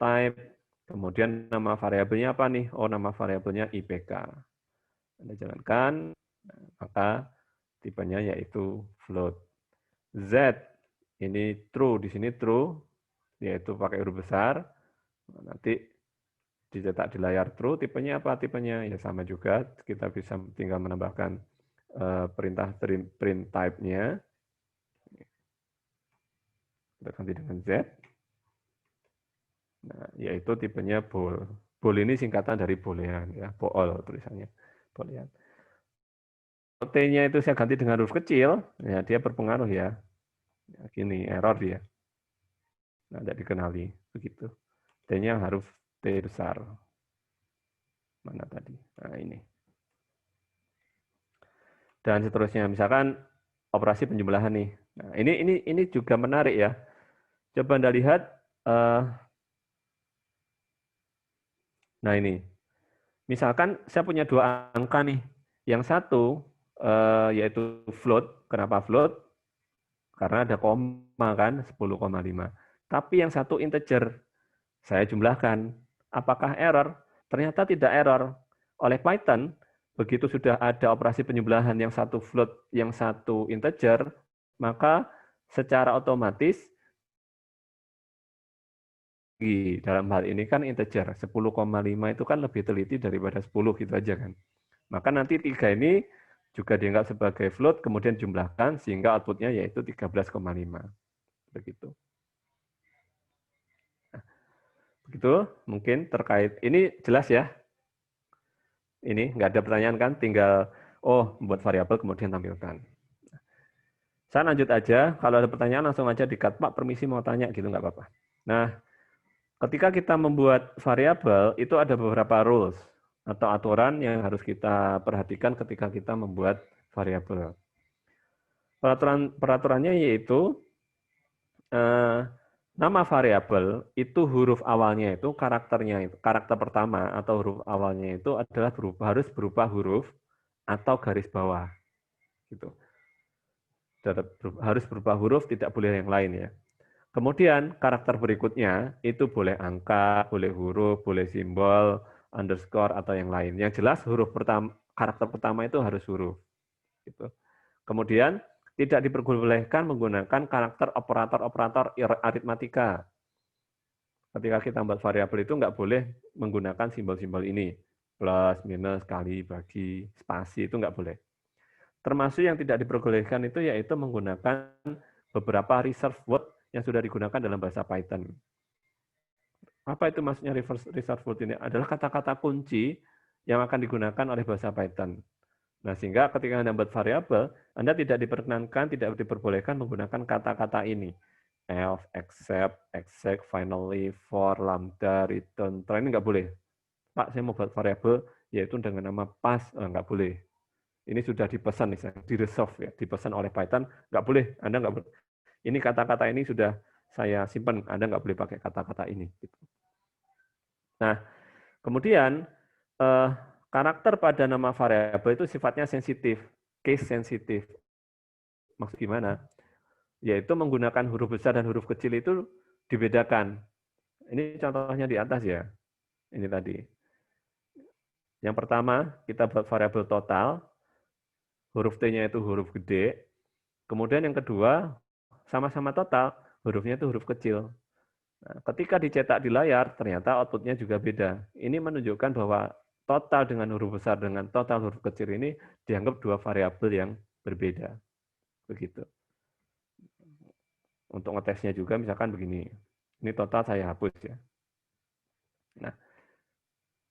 type, kemudian nama variabelnya apa nih? Oh, nama variabelnya IPK. Anda jalankan, maka tipenya yaitu float. Z, ini true, di sini true, yaitu pakai huruf besar. Nanti dicetak di layar true, tipenya apa tipenya? Ya sama juga, kita bisa tinggal menambahkan perintah print type-nya. Kita ganti dengan Z. Nah, yaitu tipenya bool. Bool ini singkatan dari boolean, ya, bool tulisannya. Boolean. T-nya itu saya ganti dengan huruf kecil, ya dia berpengaruh ya. Gini, error dia. Nah, tidak dikenali, begitu. T-nya harus T besar. Mana tadi? Nah, ini. Dan seterusnya, misalkan operasi penjumlahan nih. Nah, ini juga menarik ya. Coba Anda lihat. Nah, ini. Misalkan saya punya dua angka nih. Yang satu yaitu float. Kenapa float? Karena ada koma kan, 10,5. Tapi yang satu integer. Saya jumlahkan. Apakah error? Ternyata tidak error. Oleh Python, begitu sudah ada operasi penjumlahan yang satu float, yang satu integer, maka secara otomatis dalam hal ini kan integer, 10,5 itu kan lebih teliti daripada 10 gitu aja kan. Maka nanti 3 ini juga dianggap sebagai float, kemudian jumlahkan sehingga outputnya yaitu 13,5. Begitu. Begitu, mungkin terkait, ini jelas ya? Ini nggak ada pertanyaan kan, tinggal, oh membuat variabel kemudian tampilkan. Saya lanjut aja, kalau ada pertanyaan langsung aja di-cut, Pak permisi mau tanya gitu, nggak apa-apa. Nah, ketika kita membuat variabel, itu ada beberapa rules atau aturan yang harus kita perhatikan ketika kita membuat variabel. Peraturannya yaitu Nama variabel itu huruf awalnya itu karakternya itu karakter pertama atau huruf awalnya itu adalah harus berupa huruf atau garis bawah gitu. Harus berupa huruf, tidak boleh yang lain ya. Kemudian karakter berikutnya itu boleh angka, boleh huruf, boleh simbol, underscore atau yang lain. Yang jelas huruf pertama, karakter pertama itu harus huruf gitu. Kemudian tidak diperbolehkan menggunakan karakter operator-operator aritmatika. Ketika kita membuat variabel itu nggak boleh menggunakan simbol-simbol ini. Plus, minus, kali, bagi, spasi, itu nggak boleh. Termasuk yang tidak diperbolehkan itu yaitu menggunakan beberapa reserve word yang sudah digunakan dalam bahasa Python. Apa itu maksudnya reserve word ini? Adalah kata-kata kunci yang akan digunakan oleh bahasa Python. Nah, sehingga ketika Anda membuat variabel, Anda tidak diperkenankan, tidak diperbolehkan menggunakan kata-kata ini. Else, except, exact, finally, for, lambda, return, try, ini nggak boleh. Pak, saya mau buat variabel, yaitu dengan nama pas, nggak boleh. Ini sudah dipesan, misalnya, di-reserve, ya, dipesan oleh Python, nggak boleh, Anda nggak boleh. Ini kata-kata ini sudah saya simpan, Anda nggak boleh pakai kata-kata ini. Nah, kemudian, karakter pada nama variabel itu sifatnya sensitif, case sensitif. Maksud gimana? Yaitu menggunakan huruf besar dan huruf kecil itu dibedakan. Ini contohnya di atas ya. Ini tadi. Yang pertama, kita buat variabel total. Huruf T-nya itu huruf gede. Kemudian yang kedua, sama-sama total, hurufnya itu huruf kecil. Nah, ketika dicetak di layar, ternyata outputnya juga beda. Ini menunjukkan bahwa total dengan huruf besar dengan total huruf kecil ini dianggap dua variabel yang berbeda. Begitu. Untuk ngetesnya juga misalkan begini. Ini total saya hapus ya. Nah,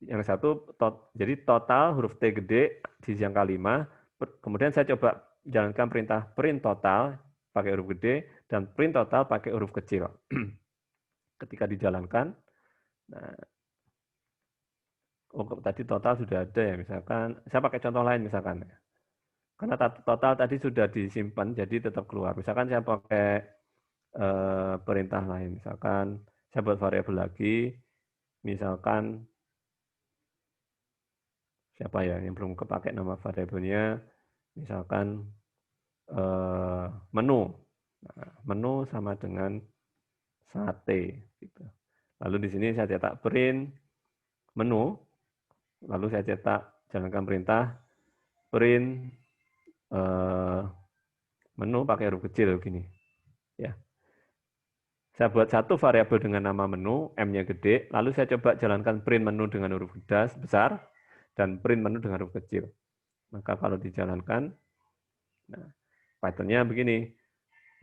yang satu, jadi total huruf T gede di jangka 5, kemudian saya coba jalankan perintah print total pakai huruf gede dan print total pakai huruf kecil. Ketika dijalankan, nah, tadi total sudah ada ya, misalkan, saya pakai contoh lain misalkan. Karena total tadi sudah disimpan, jadi tetap keluar. Misalkan saya pakai perintah lain, misalkan saya buat variabel lagi, misalkan, siapa ya yang belum kepakai nama variabelnya, misalkan menu. Nah, menu sama dengan sate. Gitu. Lalu di sini saya cetak print menu, lalu saya cetak jalankan perintah print menu pakai huruf kecil begini. Ya. Saya buat satu variabel dengan nama menu, M-nya gede, lalu saya coba jalankan print menu dengan huruf besar dan print menu dengan huruf kecil. Maka kalau dijalankan, nah, Python-nya begini,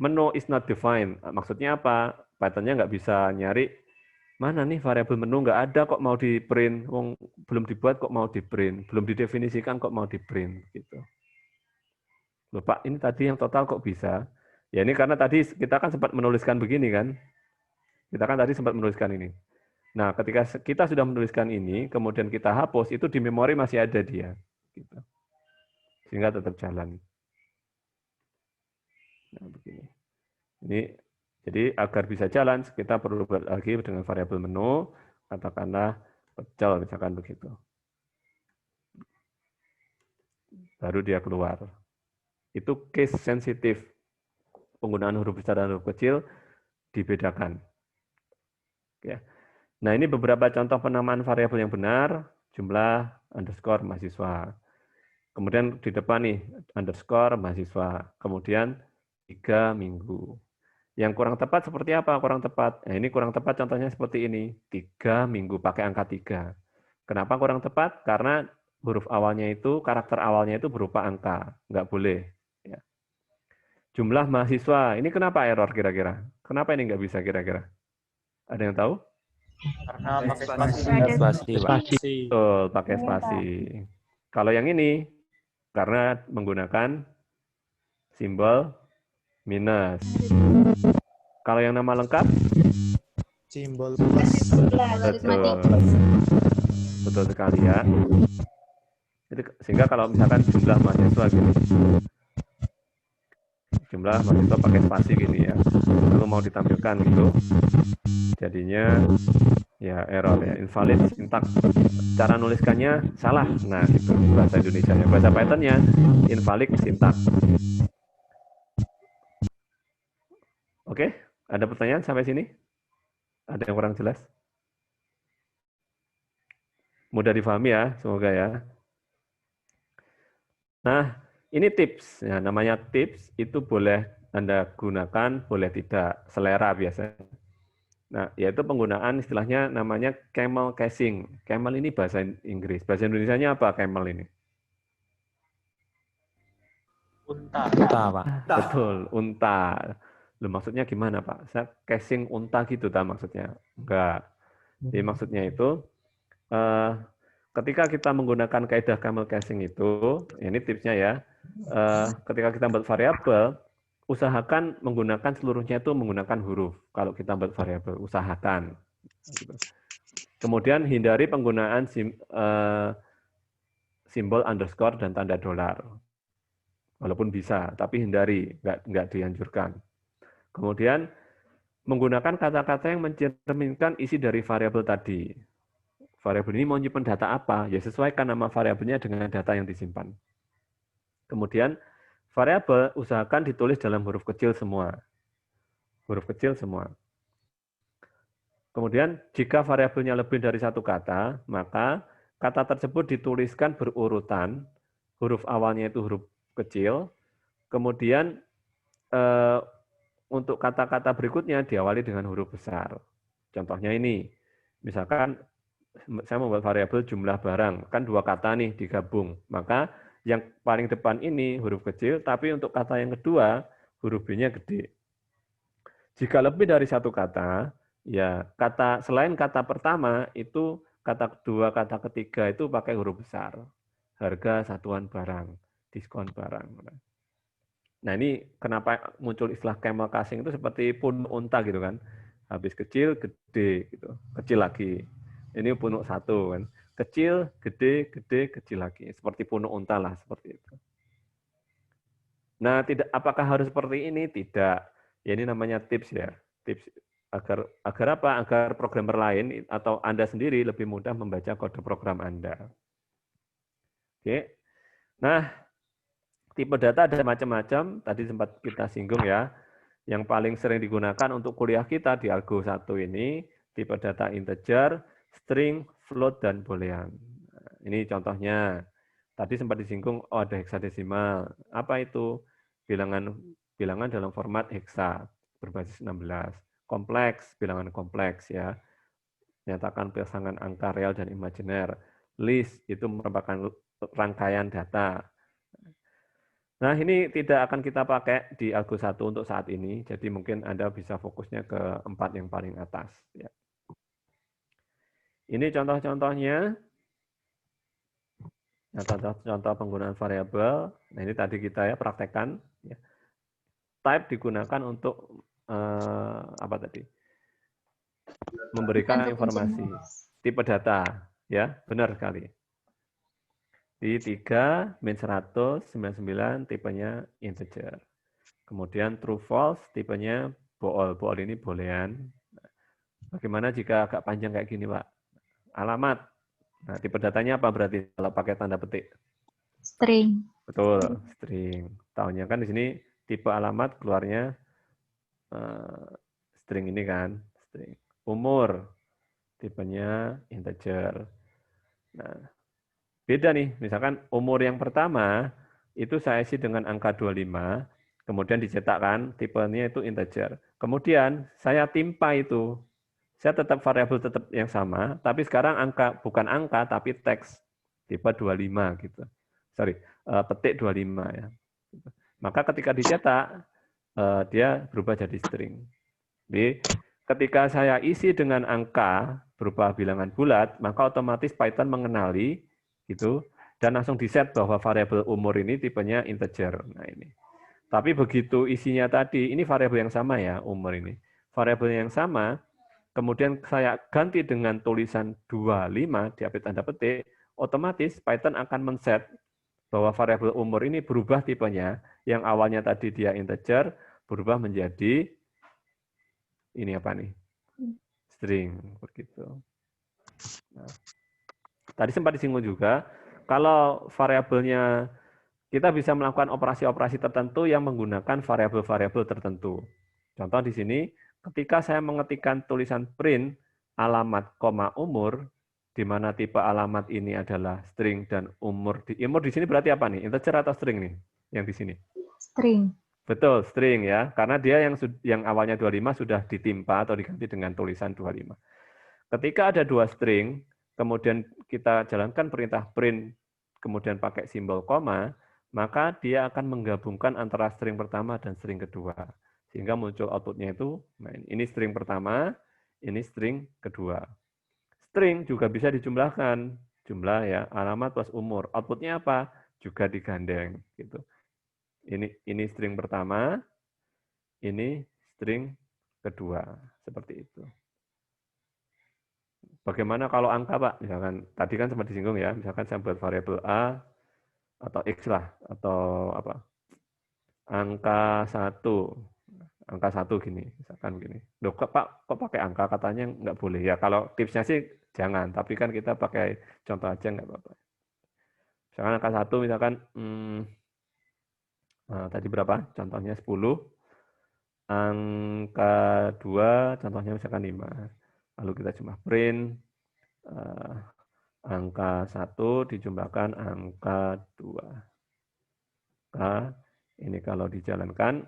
menu is not defined. Maksudnya apa? Python-nya nggak bisa nyari, mana nih variabel menu nggak ada kok mau di print, belum dibuat kok mau di print, belum didefinisikan kok mau di print gitu. Loh Pak, ini tadi yang total kok bisa? Ya ini karena tadi kita kan sempat menuliskan begini kan? Kita kan tadi sempat menuliskan ini. Nah, ketika kita sudah menuliskan ini, kemudian kita hapus, itu di memori masih ada dia. Gitu. Sehingga tetap jalan. Nah, begini. Ini jadi agar bisa jalan, kita perlu buat lagi dengan variabel menu, katakanlah pecel, misalkan begitu. Baru dia keluar. Itu case sensitif. Penggunaan huruf besar dan huruf kecil dibedakan. Ya. Nah, ini beberapa contoh penamaan variabel yang benar, jumlah, underscore, mahasiswa. Kemudian di depan nih, underscore, mahasiswa. Kemudian 3 minggu. Yang kurang tepat seperti apa? Kurang tepat. Nah, ini kurang tepat contohnya seperti ini. 3 minggu pakai angka 3. Kenapa kurang tepat? Karena huruf awalnya itu, karakter awalnya itu berupa angka. Nggak boleh. Ya. Jumlah mahasiswa. Ini kenapa error kira-kira? Kenapa ini nggak bisa kira-kira? Ada yang tahu? Karena pakai spasi. Betul, pakai spasi. Kalau yang ini, karena menggunakan simbol minus. Kalau yang nama lengkap? Simbol plus. Betul sekali ya. Jadi, sehingga kalau misalkan jumlah mahasiswa gini, jumlah mahasiswa pakai spasi gini ya. Lalu mau ditampilkan gitu, jadinya ya error ya, invalid syntax. Cara nuliskannya salah. Nah, gitu bahasa Indonesianya. Bahasa Python-nya invalid syntax. Oke, ada pertanyaan sampai sini? Ada yang kurang jelas? Mudah difahami ya, semoga ya. Nah, ini tips. Nah, namanya tips itu boleh Anda gunakan, boleh tidak, selera biasanya. Nah, yaitu penggunaan istilahnya namanya camel caching. Camel ini bahasa Inggris. Bahasa Indonesianya apa camel ini? Unta. Pak. Betul, unta. Loh, maksudnya gimana, Pak? Saya caching unta gitu, tak maksudnya? Enggak. Jadi maksudnya itu, ketika kita menggunakan kaidah camel caching itu, ini tipsnya ya, ketika kita buat variabel, usahakan menggunakan seluruhnya itu menggunakan huruf. Kalau kita buat variabel, usahakan. Kemudian hindari penggunaan simbol underscore dan tanda dolar. Walaupun bisa, tapi hindari, nggak dianjurkan. Kemudian menggunakan kata-kata yang mencerminkan isi dari variabel tadi. Variabel ini mau nyimpan data apa? Ya sesuaikan nama variabelnya dengan data yang disimpan. Kemudian variabel usahakan ditulis dalam huruf kecil semua. Huruf kecil semua. Kemudian jika variabelnya lebih dari satu kata, maka kata tersebut dituliskan berurutan. Huruf awalnya itu huruf kecil. Kemudian untuk kata-kata berikutnya diawali dengan huruf besar. Contohnya ini, misalkan saya membuat variabel jumlah barang, kan dua kata nih digabung. Maka yang paling depan ini huruf kecil, tapi untuk kata yang kedua, huruf B-nya gede. Jika lebih dari satu kata, ya selain kata pertama, itu kata kedua, kata ketiga itu pakai huruf besar. Harga satuan barang, diskon barang. Nah ini kenapa muncul istilah camel caching itu seperti punuk unta gitu kan. Habis kecil, gede gitu. Kecil lagi. Ini punuk satu kan. Kecil, gede, kecil lagi. Seperti punuk unta lah, seperti itu. Nah, apakah harus seperti ini? Tidak. Ya, ini namanya tips ya. Tips agar apa? Agar programmer lain atau Anda sendiri lebih mudah membaca kode program Anda. Oke. Nah, tipe data ada macam-macam, tadi sempat kita singgung ya. Yang paling sering digunakan untuk kuliah kita di Algo 1 ini, tipe data integer, string, float, dan boolean. Ini contohnya. Tadi sempat disinggung, oh ada heksadesimal. Apa itu? Bilangan dalam format heksa, berbasis 16. Kompleks, bilangan kompleks ya. Nyatakan pasangan angka real dan imajiner. List, itu merupakan rangkaian data. Nah, ini tidak akan kita pakai di Algo 1 untuk saat ini, jadi mungkin Anda bisa fokusnya ke 4 yang paling atas. Ya. Ini contoh-contohnya. Nah, contoh penggunaan variabel. Nah, ini tadi kita ya praktekkan. Ya. Type digunakan untuk apa tadi? Memberikan informasi. Tipe data, ya benar sekali. Di 3, min 100, 99, tipenya integer. Kemudian true false, tipenya bool. Bool ini boolean. Bagaimana jika agak panjang kayak gini, Pak? Alamat. Nah, tipe datanya apa berarti kalau pakai tanda petik? String. Betul, string. Tahunnya kan di sini tipe alamat keluarnya string ini kan, string. Umur, tipenya integer. Nah, beda nih, misalkan umur yang pertama itu saya isi dengan angka 25, kemudian dicetakkan tipenya itu integer. Kemudian saya timpa itu, saya tetap variabel tetap yang sama, tapi sekarang bukan angka tapi teks tipe 25 gitu. Sorry, petik 25 ya. Maka ketika dicetak dia berubah jadi string. Jadi ketika saya isi dengan angka berupa bilangan bulat, maka otomatis Python mengenali gitu dan langsung di-set bahwa variabel umur ini tipenya integer. Nah ini. Tapi begitu isinya tadi, ini variabel yang sama ya, umur ini. Variabel yang sama, kemudian saya ganti dengan tulisan 25 di tanda petik, otomatis Python akan men-set bahwa variabel umur ini berubah tipenya, yang awalnya tadi dia integer, berubah menjadi ini apa nih? String, begitu. Nah, tadi sempat disinggung juga, kalau variabelnya kita bisa melakukan operasi-operasi tertentu yang menggunakan variabel-variabel tertentu. Contoh di sini, ketika saya mengetikkan tulisan print alamat, koma umur, di mana tipe alamat ini adalah string dan umur di sini berarti apa nih? Integer atau string nih? Yang di sini. String. Betul, string ya. Karena dia yang awalnya 25 sudah ditimpa atau diganti dengan tulisan 25. Ketika ada dua string, kemudian kita jalankan perintah print, kemudian pakai simbol koma, maka dia akan menggabungkan antara string pertama dan string kedua. Sehingga muncul output-nya itu, ini string pertama, ini string kedua. String juga bisa dijumlahkan, jumlah ya, alamat plus umur. Output-nya apa? Juga digandeng. Gitu. Ini string pertama, ini string kedua. Seperti itu. Bagaimana kalau angka, Pak? Misalkan, tadi kan sempat disinggung ya, misalkan saya buat variabel A, atau X lah, atau apa, angka 1 gini, misalkan begini. Loh, Pak, kok pakai angka? Katanya nggak boleh. Ya, kalau tipsnya sih jangan, tapi kan kita pakai contoh aja nggak apa-apa. Misalkan angka 1, misalkan, tadi berapa? Contohnya 10. Angka 2, contohnya misalkan 5. Lalu kita cuma print, angka 1 dijumlahkan angka 2. Nah, ini kalau dijalankan,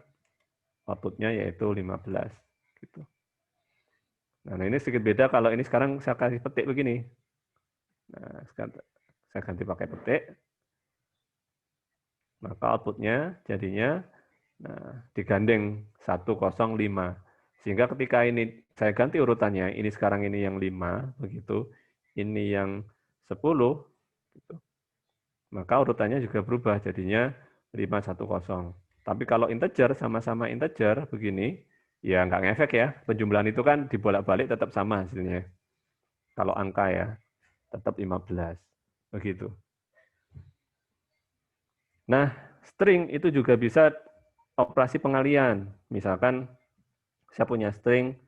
outputnya yaitu 15. Gitu. Nah, ini sedikit beda kalau ini sekarang saya kasih petik begini. Nah, sekarang saya ganti pakai petik. Maka outputnya jadinya digandeng 105. Sehingga ketika ini saya ganti urutannya, ini sekarang ini yang 5, begitu. Ini yang 10, gitu. Maka urutannya juga berubah, jadinya 510. Tapi kalau integer, sama-sama integer, begini, ya nggak ngefek ya. Penjumlahan itu kan dibolak-balik tetap sama hasilnya. Kalau angka ya, tetap 15. Begitu. Nah, string itu juga bisa operasi pengalian. Misalkan saya punya string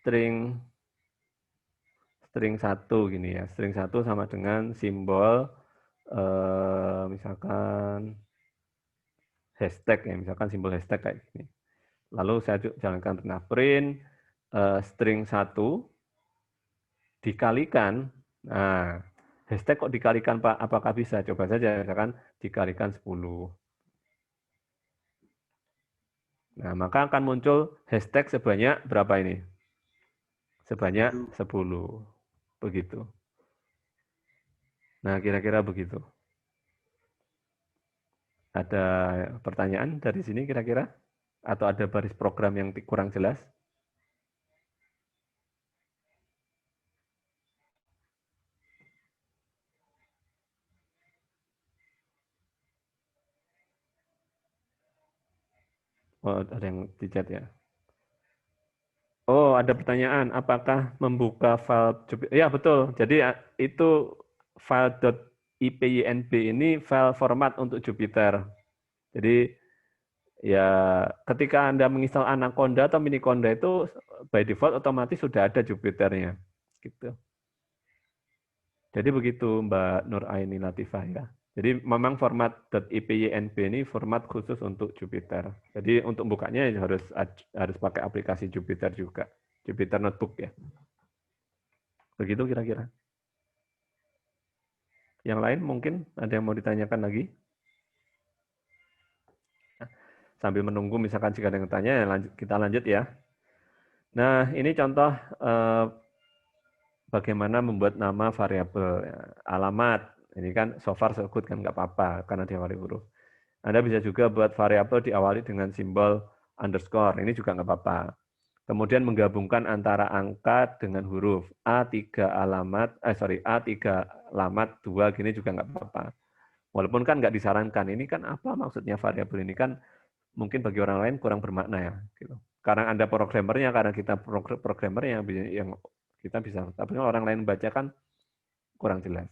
1 gini ya. String 1 sama dengan simbol misalkan hashtag ya, misalkan simbol hashtag kayak gini. Lalu saya jalankan perintah print string 1 dikalikan, nah hashtag kok dikalikan Pak, apakah bisa? Coba saja, misalkan dikalikan 10. Nah, maka akan muncul hashtag sebanyak berapa ini? Sebanyak 10. Begitu. Nah, kira-kira begitu. Ada pertanyaan dari sini kira-kira? Atau ada baris program yang kurang jelas? Oh, ada yang di chat ya. Oh, ada pertanyaan. Apakah membuka file Jupyter? Ya, betul. Jadi itu file .ipynb ini file format untuk Jupyter. Jadi ya ketika Anda menginstal Anaconda atau Miniconda itu by default otomatis sudah ada Jupyternya. Gitu. Jadi begitu Mbak Nur Aini Latifah ya. Jadi memang format .ipynb ini format khusus untuk Jupyter. Jadi untuk bukanya harus pakai aplikasi Jupyter juga. Jupyter Notebook ya. Begitu kira-kira. Yang lain mungkin ada yang mau ditanyakan lagi? Sambil menunggu misalkan jika ada yang tanya, kita lanjut ya. Nah, ini contoh bagaimana membuat nama variabel. Alamat, ini kan so far so good kan nggak apa-apa karena diawali huruf. Anda bisa juga buat variabel diawali dengan simbol underscore, ini juga nggak apa-apa. Kemudian menggabungkan antara angka dengan huruf. A3 alamat 2 gini juga nggak apa-apa. Walaupun kan nggak disarankan, ini kan apa maksudnya variabel ini kan mungkin bagi orang lain kurang bermakna ya. Gitu. Karena Anda programmernya, karena kita programmernya yang kita bisa, tapi orang lain baca kan kurang jelas.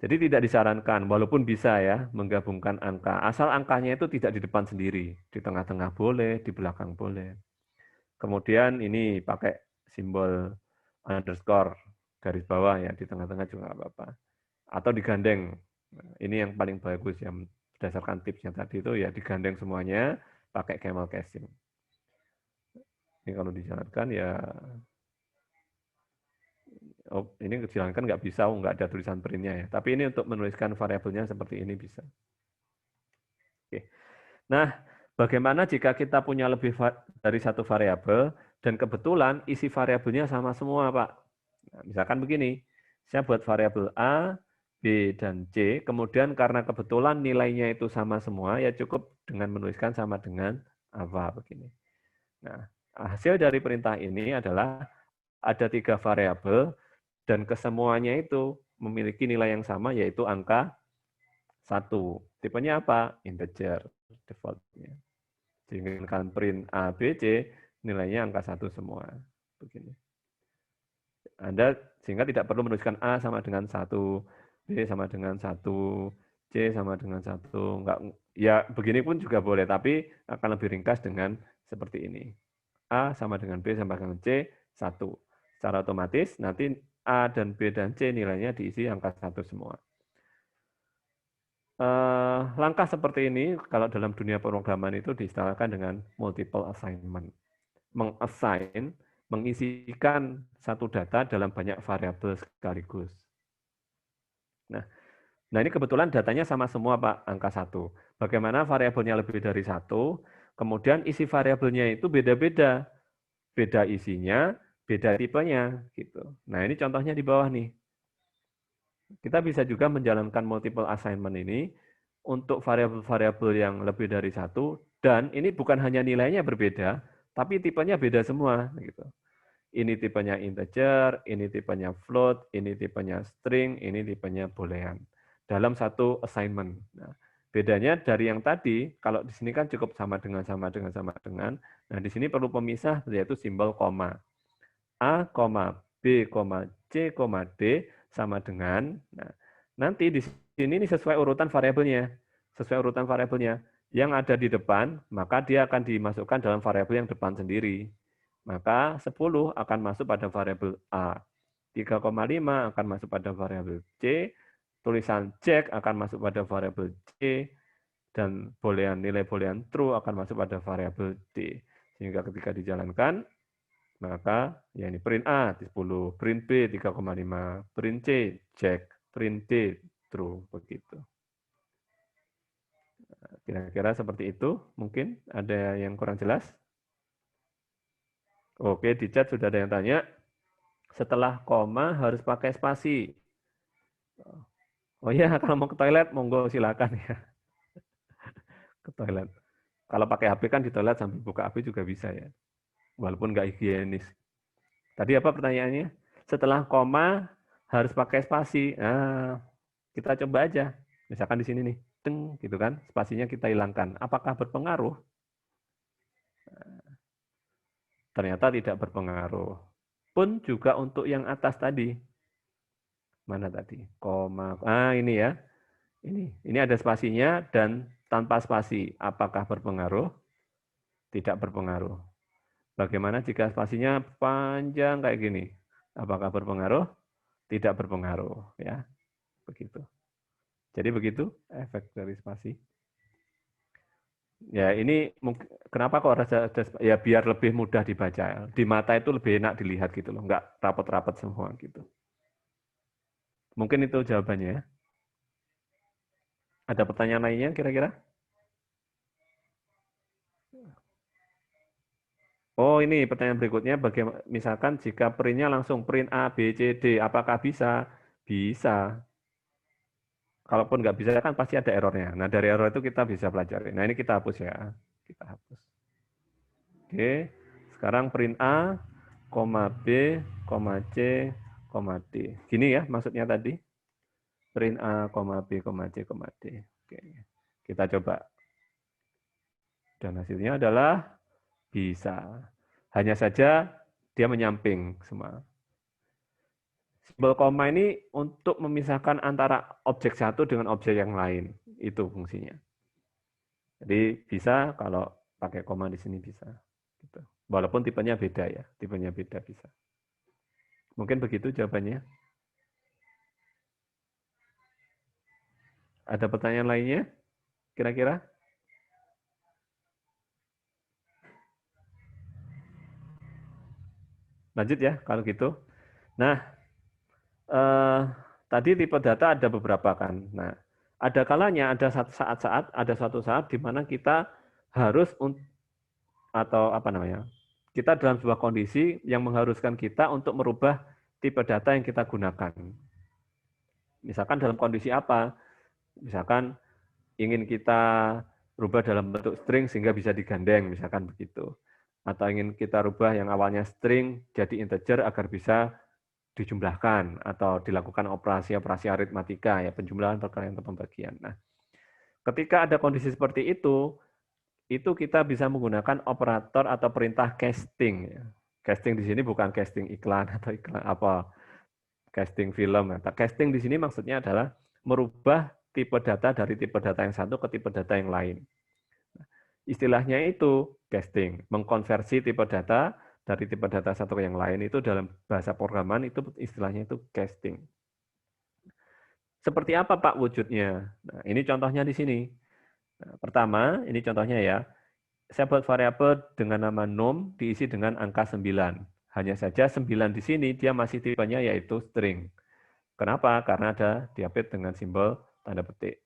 Jadi tidak disarankan, walaupun bisa ya, menggabungkan angka. Asal angkanya itu tidak di depan sendiri. Di tengah-tengah boleh, di belakang boleh. Kemudian ini pakai simbol underscore, garis bawah ya, di tengah-tengah juga nggak apa-apa. Atau digandeng. Nah, ini yang paling bagus ya, berdasarkan tipsnya tadi itu ya digandeng semuanya, pakai camel casing. Ini kalau dijalankan ya, oh, ini dijalankan nggak bisa, nggak ada tulisan printnya ya. Tapi ini untuk menuliskan variabelnya seperti ini bisa. Oke. Nah, bagaimana jika kita punya lebih dari satu variabel dan kebetulan isi variabelnya sama semua, Pak? Nah, misalkan begini, saya buat variabel A, B, dan C, kemudian karena kebetulan nilainya itu sama semua, ya cukup dengan menuliskan sama dengan apa begini. Nah, hasil dari perintah ini adalah ada 3 variabel dan kesemuanya itu memiliki nilai yang sama, yaitu angka 1. Tipenya apa? Integer defaultnya. Sehingga print A, B, C, nilainya angka 1 semua. Begini. Anda sehingga tidak perlu menuliskan A sama dengan 1, B sama dengan 1, C sama dengan 1. Enggak, ya begini pun juga boleh, tapi akan lebih ringkas dengan seperti ini. A sama dengan B sama dengan C, 1. Secara otomatis nanti A dan B dan C nilainya diisi angka 1 semua. Langkah seperti ini kalau dalam dunia pemrograman itu diistilahkan dengan multiple assignment. Mengasignkan, mengisikan satu data dalam banyak variabel sekaligus. Nah, ini kebetulan datanya sama semua, Pak, angka 1. Bagaimana variabelnya lebih dari 1, kemudian isi variabelnya itu beda-beda. Beda isinya, beda tipenya. Gitu. Nah, ini contohnya di bawah nih. Kita bisa juga menjalankan multiple assignment ini untuk variabel-variabel yang lebih dari 1, dan ini bukan hanya nilainya berbeda, tapi tipenya beda semua. Gitu. Ini tipenya integer, ini tipenya float, ini tipenya string, ini tipenya boolean. Dalam satu assignment. Nah, bedanya dari yang tadi, kalau di sini kan cukup sama dengan, sama dengan, sama dengan. Nah, di sini perlu pemisah, yaitu simbol koma. A, B, C, D sama dengan. Nah, nanti di sini ini sesuai urutan variabelnya. Sesuai urutan variabelnya. Yang ada di depan, maka dia akan dimasukkan dalam variabel yang depan sendiri. Maka 10 akan masuk pada variabel A. 3,5 akan masuk pada variabel C. Tulisan check akan masuk pada variabel C. Dan nilai boolean true akan masuk pada variabel D. Sehingga ketika dijalankan, maka ya ini print A di 10, print B 3,5, print C check, print D true, begitu. Kira-kira seperti itu, mungkin ada yang kurang jelas? Oke, di chat sudah ada yang tanya, setelah koma harus pakai spasi. Oh iya, kalau mau ke toilet, monggo silakan ya. Ke toilet. Kalau pakai HP kan di toilet sambil buka HP juga bisa ya. Walaupun nggak higienis. Tadi apa pertanyaannya? Setelah koma harus pakai spasi. Nah, kita coba aja. Misalkan di sini nih, deng, gitu kan, spasinya kita hilangkan. Apakah berpengaruh? Ternyata tidak berpengaruh. Pun juga untuk yang atas tadi. Mana tadi? Koma. Ini ya. Ini ada spasinya dan tanpa spasi. Apakah berpengaruh? Tidak berpengaruh. Bagaimana jika spasinya panjang kayak gini? Apakah berpengaruh? Tidak berpengaruh, ya. Begitu. Jadi begitu efek dari spasi. Ya ini kenapa kok ada ya biar lebih mudah dibaca. Di mata itu lebih enak dilihat gitu loh, nggak rapet-rapet semua gitu. Mungkin itu jawabannya ya. Ada pertanyaan lainnya kira-kira? Oh ini pertanyaan berikutnya, bagaimana misalkan jika printnya langsung print A, B, C, D, apakah bisa? Bisa. Kalaupun nggak bisa kan pasti ada errornya. Nah dari error itu kita bisa pelajari. Nah ini kita hapus ya. Kita hapus. Oke, sekarang print A, B, C, D. Gini ya maksudnya tadi. Print A, B, C, D. Oke, kita coba. Dan hasilnya adalah bisa. Hanya saja dia menyamping semua. Simbol koma ini untuk memisahkan antara objek satu dengan objek yang lain. Itu fungsinya. Jadi bisa kalau pakai koma di sini bisa. Gitu. Walaupun tipenya beda ya, tipenya beda bisa. Mungkin begitu jawabannya. Ada pertanyaan lainnya? Kira-kira? Lanjut ya, kalau gitu. Nah, tadi tipe data ada beberapa kan. Nah, ada kalanya ada suatu saat di mana kita harus atau apa namanya? Kita dalam sebuah kondisi yang mengharuskan kita untuk merubah tipe data yang kita gunakan. Misalkan dalam kondisi apa? Misalkan ingin kita rubah dalam bentuk string sehingga bisa digandeng, misalkan begitu. Atau ingin kita rubah yang awalnya string jadi integer agar bisa dijumlahkan atau dilakukan operasi-operasi aritmatika, ya penjumlahan, perkalian, atau pembagian. Nah, ketika ada kondisi seperti itu kita bisa menggunakan operator atau perintah casting. Casting di sini bukan casting iklan atau iklan apa, casting film. Casting di sini maksudnya adalah merubah tipe data dari tipe data yang satu ke tipe data yang lain. Istilahnya itu casting, mengkonversi tipe data dari tipe data satu ke yang lain. Itu dalam bahasa programan itu istilahnya itu casting. Seperti apa Pak wujudnya? Nah, ini contohnya di sini. Nah, pertama, ini contohnya ya. Saya buat variabel dengan nama num diisi dengan angka 9. Hanya saja 9 di sini dia masih tipenya yaitu string. Kenapa? Karena ada diapit dengan simbol tanda petik.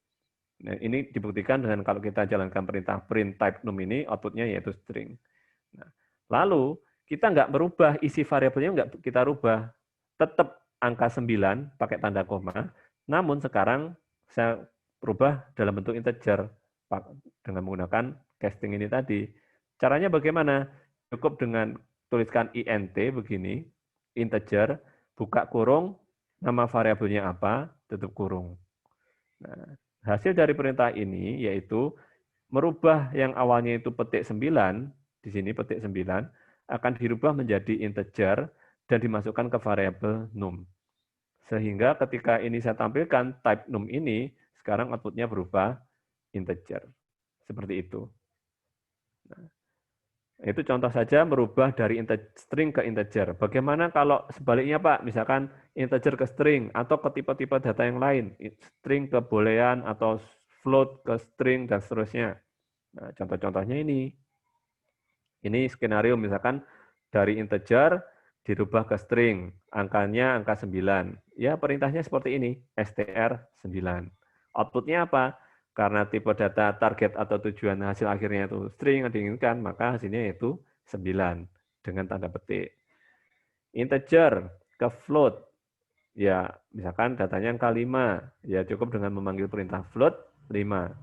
Nah, ini dibuktikan dengan kalau kita jalankan perintah print type num ini, outputnya yaitu string. Nah, lalu kita nggak merubah isi variabelnya, nggak kita rubah. Tetap angka 9 pakai tanda koma, namun sekarang saya rubah dalam bentuk integer dengan menggunakan casting ini tadi. Caranya bagaimana? Cukup dengan tuliskan int begini, integer, buka kurung, nama variabelnya apa, tutup kurung. Nah, hasil dari perintah ini yaitu merubah yang awalnya itu petik 9, di sini petik 9, akan dirubah menjadi integer dan dimasukkan ke variabel num. Sehingga ketika ini saya tampilkan type num ini, sekarang outputnya berubah integer. Seperti itu. Nah, itu contoh saja merubah dari string ke integer. Bagaimana kalau sebaliknya Pak, misalkan integer ke string atau ke tipe-tipe data yang lain, string ke boolean atau float ke string dan seterusnya. Nah, contoh-contohnya ini. Ini skenario misalkan dari integer dirubah ke string, angkanya angka 9. Ya, perintahnya seperti ini, str9. Outputnya apa? Karena tipe data target atau tujuan hasil akhirnya itu string yang diinginkan, maka hasilnya yaitu 9 dengan tanda petik. Integer ke float, ya misalkan datanya angka 5, ya cukup dengan memanggil perintah float 5.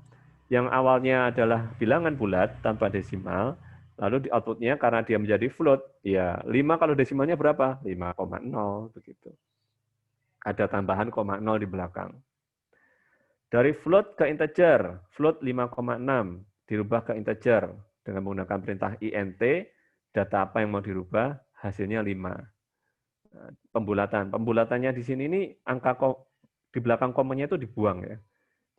Yang awalnya adalah bilangan bulat tanpa desimal, lalu di outputnya karena dia menjadi float, ya 5 kalau desimalnya berapa? 5,0 begitu. Ada tambahan 0 di belakang. Dari float ke integer, float 5,6 dirubah ke integer dengan menggunakan perintah int, data apa yang mau dirubah, hasilnya 5. Pembulatannya di sini ini angka di belakang komanya itu dibuang ya.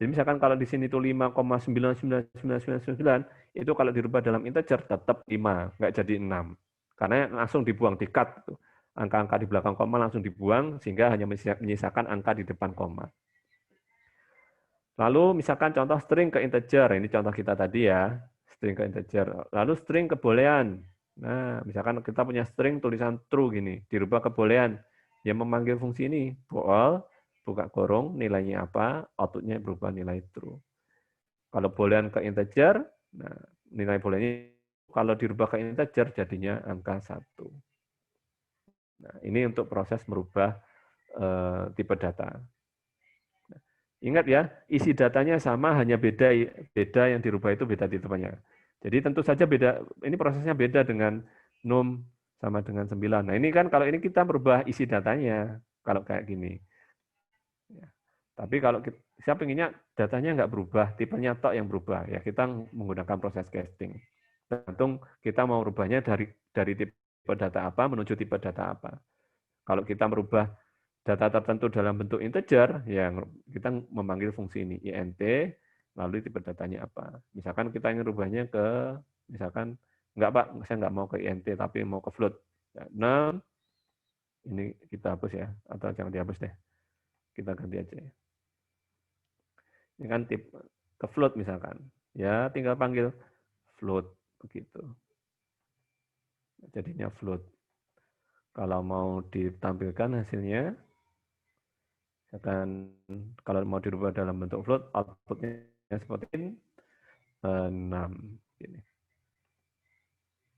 Jadi misalkan kalau di sini itu 5,99999 itu kalau dirubah dalam integer tetap 5, nggak jadi 6. Karena langsung dibuang, di-cut. Angka-angka di belakang koma langsung dibuang sehingga hanya menyisakan angka di depan koma. Lalu misalkan contoh string ke integer, ini contoh kita tadi ya, string ke integer. Lalu string ke boolean. Nah, misalkan kita punya string tulisan true gini, dirubah ke boolean. Yang memanggil fungsi ini, bool, buka kurung, nilainya apa, outputnya berubah nilai true. Kalau boolean ke integer, nah, nilai booleannya kalau dirubah ke integer jadinya angka 1. Nah, ini untuk proses merubah tipe data. Ingat ya, isi datanya sama, hanya beda yang dirubah itu beda tipenya. Jadi tentu saja beda, ini prosesnya beda dengan num sama dengan 9. Nah ini kan kalau ini kita merubah isi datanya, kalau kayak gini. Ya. Tapi kalau saya pengennya datanya nggak berubah, tipenya tok yang berubah, ya kita menggunakan proses casting. Tergantung kita mau merubahnya dari tipe data apa menuju tipe data apa. Kalau kita merubah data tertentu dalam bentuk integer, yang kita memanggil fungsi ini, int, lalu tipe datanya apa. Misalkan kita ingin rubahnya ke, misalkan, enggak Pak, saya enggak mau ke int, tapi mau ke float. Ya, 6, ini kita hapus ya, atau jangan dihapus deh. Kita ganti aja ya. Ini kan tipe ke float misalkan. Ya, tinggal panggil float, begitu. Jadinya float. Kalau mau ditampilkan hasilnya, misalkan kalau mau dirubah dalam bentuk float, outputnya seperti ini, 6. Gini.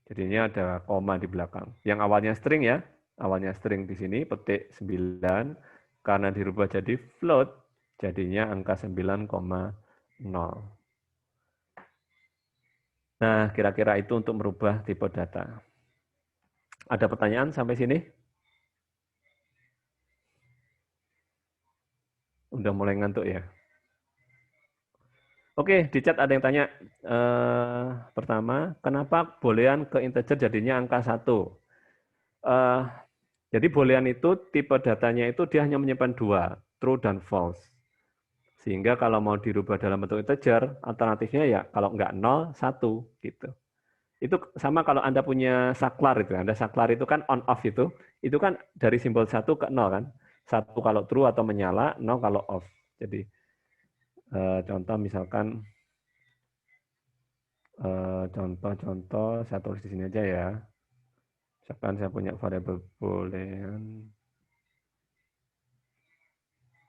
Jadinya ada koma di belakang. Yang awalnya string ya, awalnya string di sini, petik 9, karena dirubah jadi float, jadinya angka 9,0. Nah, kira-kira itu untuk merubah tipe data. Ada pertanyaan sampai sini? Udah mulai ngantuk ya? Oke, di chat ada yang tanya. Pertama, kenapa boolean ke integer jadinya angka 1? Jadi boolean itu tipe datanya itu dia hanya menyimpan 2, true dan false. Sehingga kalau mau dirubah dalam bentuk integer, alternatifnya ya kalau nggak 0, 1 gitu. Itu sama kalau Anda punya saklar itu. Anda saklar itu kan on off itu kan dari simbol 1 ke 0 kan. 1 kalau true atau menyala, 0 kalau off. Jadi contoh misalkan contoh saya tulis di sini aja ya. Misalkan saya punya variabel boolean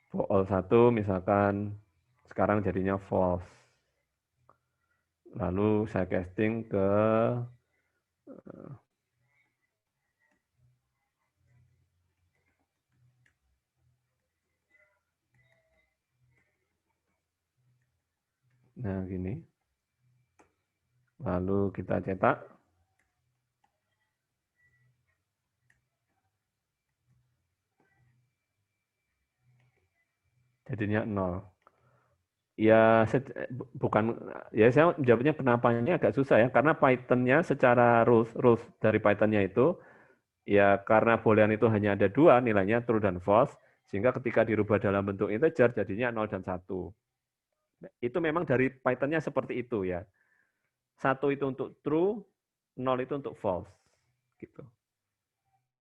bool 1 misalkan sekarang jadinya false. Lalu saya casting ke nah gini. Lalu kita cetak. Jadinya 0. Ya bukan ya saya jawabnya kenapanya agak susah ya karena Python-nya secara rules dari Python-nya itu ya karena boolean itu hanya ada 2 nilainya true dan false sehingga ketika dirubah dalam bentuk integer jadinya 0 dan 1. Itu memang dari Python-nya seperti itu ya. 1 itu untuk true, 0 itu untuk false gitu.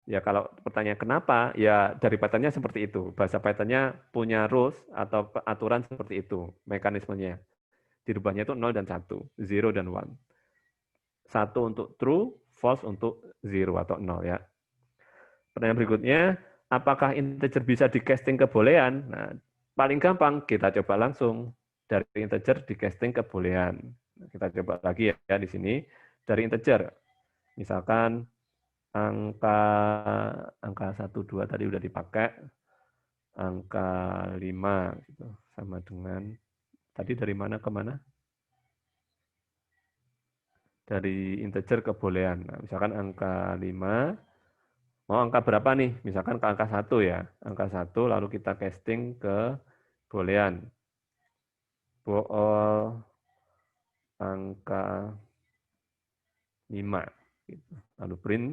Ya kalau pertanyaan kenapa, ya dari Python-nya seperti itu. Bahasa Python-nya punya rules atau aturan seperti itu, mekanismenya. Dirubahnya itu 0 dan 1, 0 dan 1. 1 untuk true, false untuk 0 atau 0 ya. Pertanyaan berikutnya, apakah integer bisa di casting ke boolean? Nah, paling gampang kita coba langsung dari integer di casting ke boolean. Kita coba lagi ya di sini dari integer. Misalkan angka 1 2 tadi udah dipakai. Angka 5 gitu, sama dengan tadi dari mana ke mana? Dari integer ke boolean. Nah, misalkan angka 5 mau angka berapa nih? Misalkan ke angka 1 ya. Angka 1 lalu kita casting ke boolean. Bool angka 5 gitu. Lalu print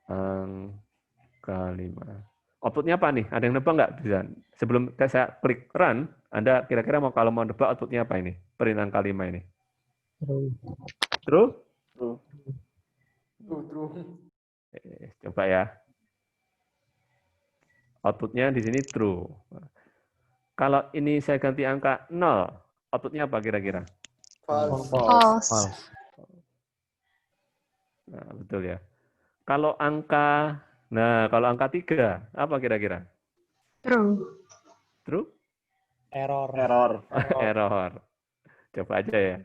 angka 5. Outputnya apa nih? Ada yang nebak nggak? Bisa. Sebelum saya klik run, Anda kira-kira kalau mau nebak outputnya apa ini? Print angka 5 ini. True? True. Coba ya. Outputnya di sini true. Kalau ini saya ganti angka 0, outputnya apa kira-kira? False. Nah, betul ya. Kalau angka 3, apa kira-kira? True. True? Error. Error. Coba aja ya.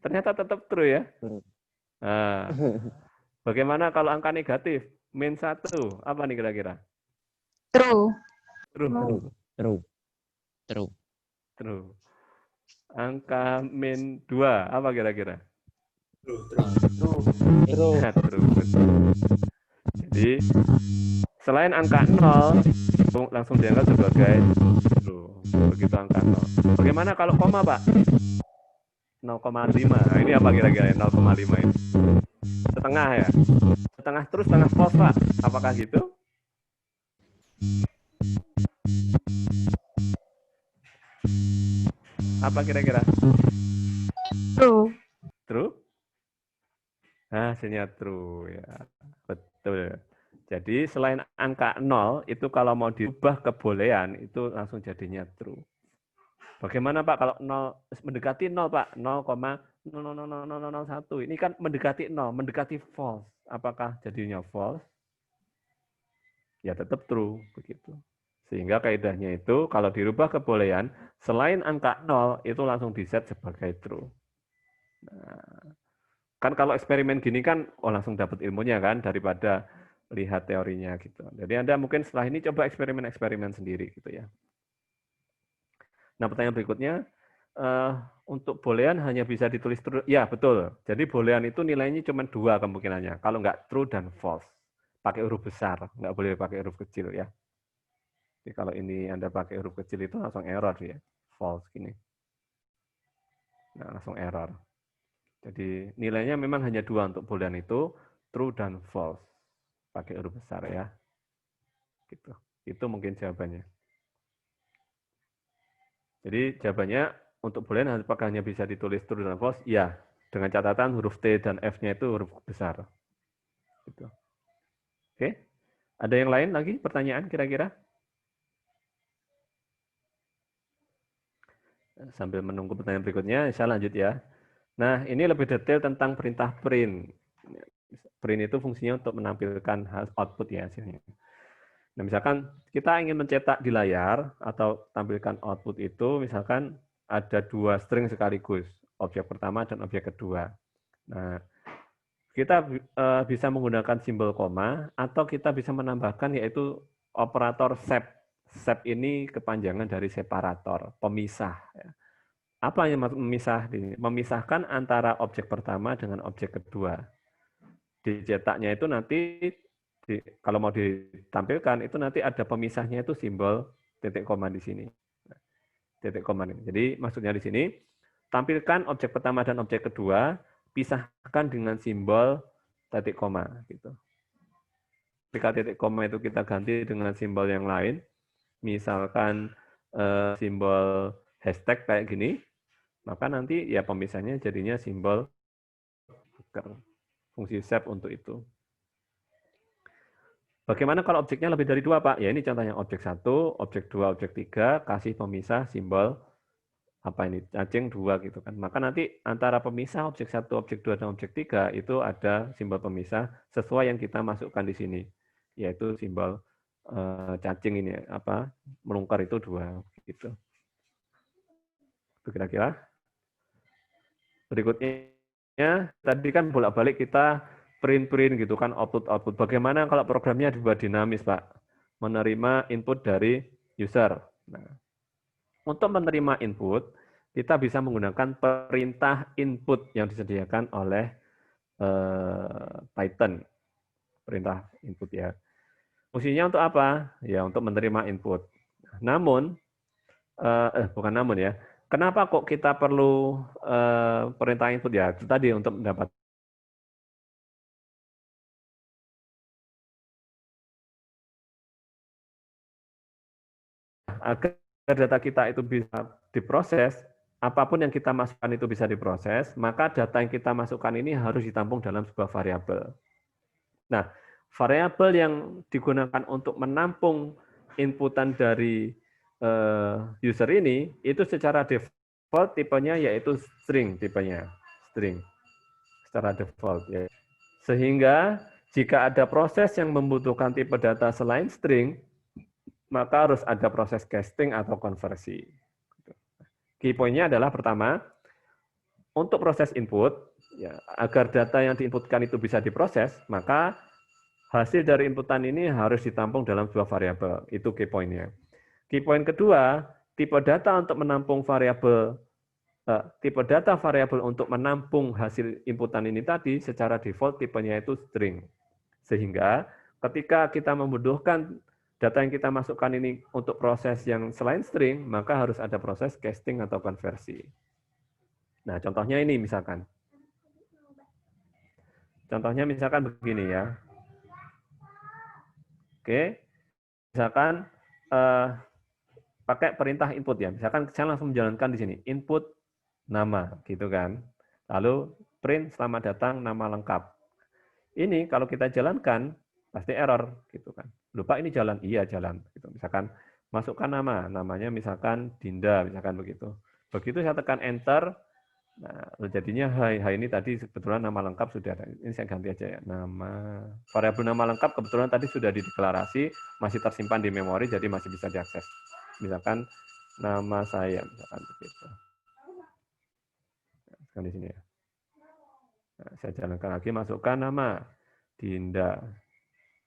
Ternyata tetap true ya. Nah, bagaimana kalau angka negatif? Min 1, apa nih kira-kira? True. True. Angka min 2, apa kira-kira? True. Jadi, selain angka 0, langsung dianggap sebagai true. Begitu angka 0. Bagaimana kalau koma, Pak? 0,5. Nah, ini apa kira-kira 0,5 ini? setengah ya. Setengah true, setengah false, Pak. Apakah gitu? Apa kira-kira? True. True? Hasilnya true ya. Betul. Jadi selain angka 0 itu kalau mau diubah ke boolean itu langsung jadinya true. Bagaimana Pak kalau 0 mendekati 0 Pak? 0,0000001. Ini kan mendekati 0, mendekati false. Apakah jadinya false? Ya tetap true begitu. Sehingga kaidahnya itu kalau dirubah ke boolean selain angka 0 itu langsung diset sebagai true. Nah, kan kalau eksperimen gini kan langsung dapat ilmunya kan daripada lihat teorinya gitu. Jadi Anda mungkin setelah ini coba eksperimen-eksperimen sendiri gitu ya. Nah, pertanyaan berikutnya, untuk boolean hanya bisa ditulis true. Ya, betul. Jadi boolean itu nilainya cuma 2 kemungkinannya. Kalau nggak true dan false. Pakai huruf besar, nggak boleh pakai huruf kecil ya. Jadi kalau ini Anda pakai huruf kecil itu langsung error ya. False gini. Nah, langsung error. Jadi nilainya memang hanya 2 untuk boolean itu, true dan false. Pakai huruf besar ya. Gitu. Itu mungkin jawabannya. Jadi jawabannya untuk boolean apakah hanya bisa ditulis true dan false? Ya, dengan catatan huruf T dan F-nya itu huruf besar. Gitu. Oke, ada yang lain lagi pertanyaan kira-kira? Sambil menunggu pertanyaan berikutnya, saya lanjut ya. Nah, ini lebih detail tentang perintah print. Print itu fungsinya untuk menampilkan output ya hasilnya. Nah, misalkan kita ingin mencetak di layar atau tampilkan output itu, misalkan ada 2 string sekaligus, objek pertama dan objek kedua. Nah, kita bisa menggunakan simbol koma atau kita bisa menambahkan yaitu operator sep. Sep ini kepanjangan dari separator, pemisah. Apa yang memisah? Memisahkan antara objek pertama dengan objek kedua. Dicetaknya itu nanti kalau mau ditampilkan itu nanti ada pemisahnya itu simbol titik koma di sini. Titik koma ini. Jadi maksudnya di sini tampilkan objek pertama dan objek kedua, pisahkan dengan simbol titik koma gitu. Ketika titik koma itu kita ganti dengan simbol yang lain, misalkan simbol hashtag kayak gini, maka nanti ya pemisahnya jadinya simbol fungsi sep untuk itu. Bagaimana kalau objeknya lebih dari 2, Pak? Ya ini contohnya objek 1, objek 2, objek 3, kasih pemisah simbol apa ini, cacing 2 gitu kan. Maka nanti antara pemisah objek 1, objek 2, dan objek 3 itu ada simbol pemisah sesuai yang kita masukkan di sini, yaitu simbol cacing ini, apa melingkar itu 2 gitu. Itu kira-kira. Berikutnya, tadi kan bolak-balik kita print gitu kan, output. Bagaimana kalau programnya dibuat dinamis, Pak? Menerima input dari user. Nah, untuk menerima input, kita bisa menggunakan perintah input yang disediakan oleh Python. Perintah input ya. Fungsinya untuk apa? Ya, untuk menerima input. Namun, bukan namun ya, kenapa kok kita perlu perintah input ya? Itu tadi untuk mendapat agar data kita itu bisa diproses, apapun yang kita masukkan itu bisa diproses, maka data yang kita masukkan ini harus ditampung dalam sebuah variabel. Nah, variabel yang digunakan untuk menampung inputan dari user ini, itu secara default tipenya yaitu string tipenya, string secara default ya. Sehingga jika ada proses yang membutuhkan tipe data selain string, maka harus ada proses casting atau konversi. Key point-nya adalah pertama, untuk proses input, ya, agar data yang diinputkan itu bisa diproses, maka hasil dari inputan ini harus ditampung dalam sebuah variabel. Itu key point-nya. Key point kedua, tipe data untuk menampung variabel, tipe data variabel untuk menampung hasil inputan ini tadi secara default tipenya itu string. Sehingga ketika kita membutuhkan data yang kita masukkan ini untuk proses yang selain string, maka harus ada proses casting atau konversi. Nah, contohnya ini misalkan. Contohnya misalkan begini ya. Oke, misalkan pakai perintah input ya. Misalkan saya langsung menjalankan di sini, input nama, gitu kan. Lalu print selamat datang nama lengkap. Ini kalau kita jalankan pasti error, gitu kan. Lupa ini jalan, iya jalan. Gitu. Misalkan masukkan nama, namanya misalkan Dinda, misalkan begitu. Begitu saya tekan enter, nah jadinya hai ini tadi kebetulan nama lengkap sudah ada. Ini saya ganti aja ya, nama variabel nama lengkap kebetulan tadi sudah dideklarasi, masih tersimpan di memori, jadi masih bisa diakses. Misalkan nama saya, misalkan begitu. Nah, di sini ya. Nah, saya jalankan lagi, masukkan nama Dinda.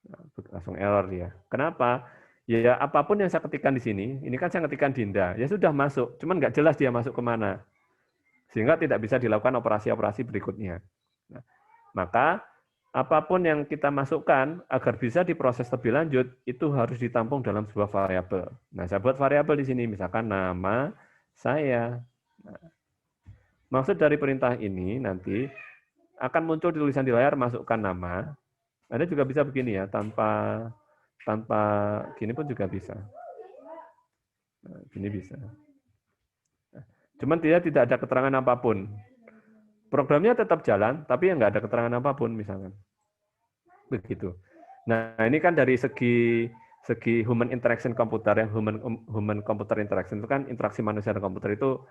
Nah, langsung error ya. Kenapa? Ya apapun yang saya ketikkan di sini, ini kan saya ketikkan Dinda, ya sudah masuk, cuman nggak jelas dia masuk kemana, sehingga tidak bisa dilakukan operasi-operasi berikutnya. Nah, maka apapun yang kita masukkan agar bisa diproses lebih lanjut itu harus ditampung dalam sebuah variabel. Nah, saya buat variabel di sini, misalkan nama saya. Nah, maksud dari perintah ini nanti akan muncul tulisan di layar masukkan nama. Anda juga bisa begini ya, tanpa gini pun juga bisa. Nah, gini bisa. Cuman dia tidak ada keterangan apapun. Programnya tetap jalan, tapi yang nggak ada keterangan apapun misalkan. Begitu. Nah, ini kan dari segi human interaction komputer, yang human computer interaction itu kan interaksi manusia dan komputer itu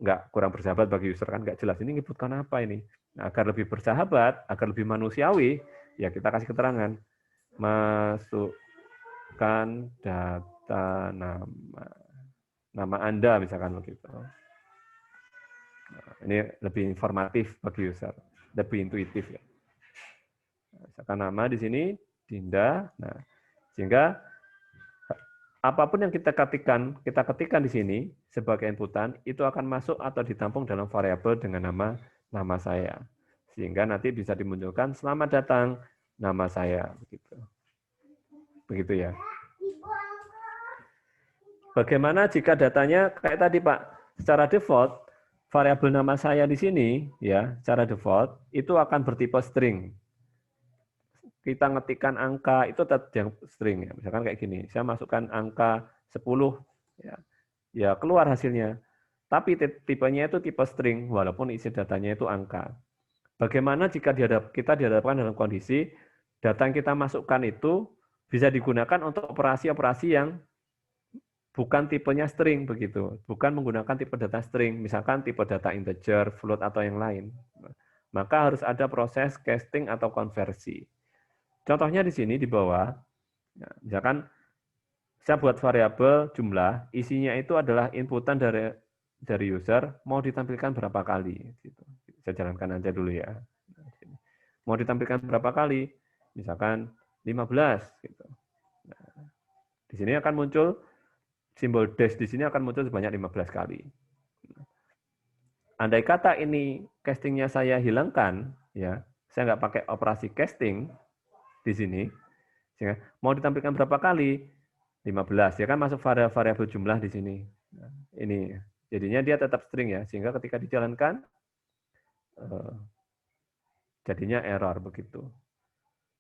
nggak kurang bersahabat bagi user, kan nggak jelas ini nyebutkan apa ini. Nah, agar lebih bersahabat, agar lebih manusiawi, ya kita kasih keterangan. Masukkan data nama Anda misalkan begitu. Nah, ini lebih informatif bagi user, lebih intuitif ya. Misalkan nama di sini Dinda. Nah, sehingga apapun yang kita ketikkan di sini sebagai inputan itu akan masuk atau ditampung dalam variabel dengan nama saya. Sehingga nanti bisa dimunculkan selamat datang nama saya begitu. Begitu ya. Bagaimana jika datanya kayak tadi Pak, secara default variabel nama saya di sini ya, secara default itu akan bertipe string. Kita ngetikkan angka itu tetap yang string ya. Misalkan kayak gini, saya masukkan angka 10 ya. Ya keluar hasilnya. Tapi tipenya itu tipe string walaupun isi datanya itu angka. Bagaimana jika kita dihadapkan dalam kondisi data yang kita masukkan itu bisa digunakan untuk operasi-operasi yang bukan tipenya string begitu, bukan menggunakan tipe data string, misalkan tipe data integer, float atau yang lain. Maka harus ada proses casting atau konversi. Contohnya di sini di bawah, misalkan saya buat variabel jumlah, isinya itu adalah inputan dari user mau ditampilkan berapa kali. Gitu. Saya jalankan aja dulu ya. Mau ditampilkan berapa kali? Misalkan 15. Gitu. Nah, di sini akan muncul simbol dash di sini akan muncul sebanyak 15 kali. Andai kata ini castingnya saya hilangkan, ya, saya nggak pakai operasi casting di sini, sehingga mau ditampilkan berapa kali? 15, ya kan masuk variabel jumlah di sini. Nah, ini jadinya dia tetap string ya, sehingga ketika dijalankan jadinya error begitu.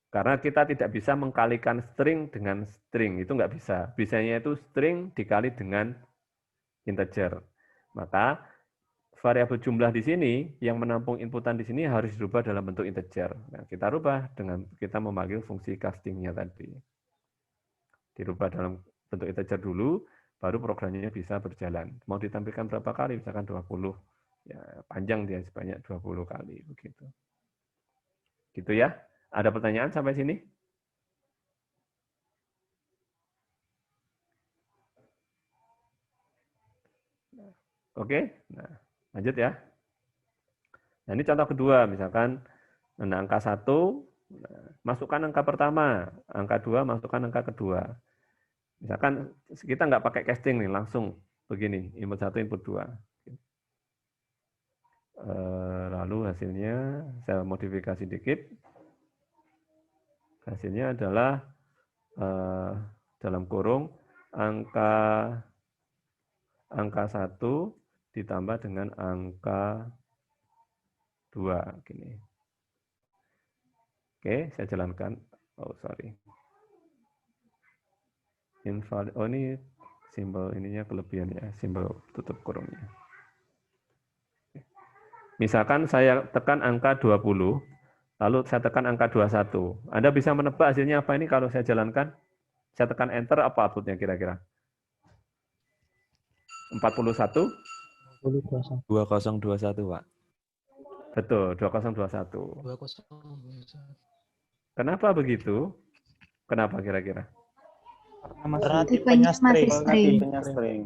Karena kita tidak bisa mengkalikan string dengan string, itu nggak bisa. Bisanya itu string dikali dengan integer. Maka variabel jumlah di sini yang menampung inputan di sini harus dirubah dalam bentuk integer. Nah, kita rubah dengan kita memanggil fungsi castingnya tadi. Dirubah dalam bentuk integer dulu, baru programnya bisa berjalan. Mau ditampilkan berapa kali? Misalkan 20. Ya, panjang dia sebanyak 20 kali begitu. Gitu ya. Ada pertanyaan sampai sini? Oke, nah lanjut ya. Nah ini contoh kedua, misalkan angka 1, masukkan angka pertama, angka 2, masukkan angka kedua. Misalkan kita nggak pakai casting nih, langsung begini, input 1, input 2. Lalu hasilnya saya modifikasi dikit. Hasilnya adalah dalam kurung angka 1 ditambah dengan angka 2 gini. Oke, saya jalankan. Oh, sorry. Invalid. Oh, ini simbol ininya kelebihan ya, simbol tutup kurungnya. Misalkan saya tekan angka 20, lalu saya tekan angka 21. Anda bisa menebak hasilnya apa ini kalau saya jalankan? Saya tekan enter, apa outputnya kira-kira? 41? 2021, Pak. Betul, 2021. 2021. Kenapa begitu? Kenapa kira-kira? Karena Tipenya masih string.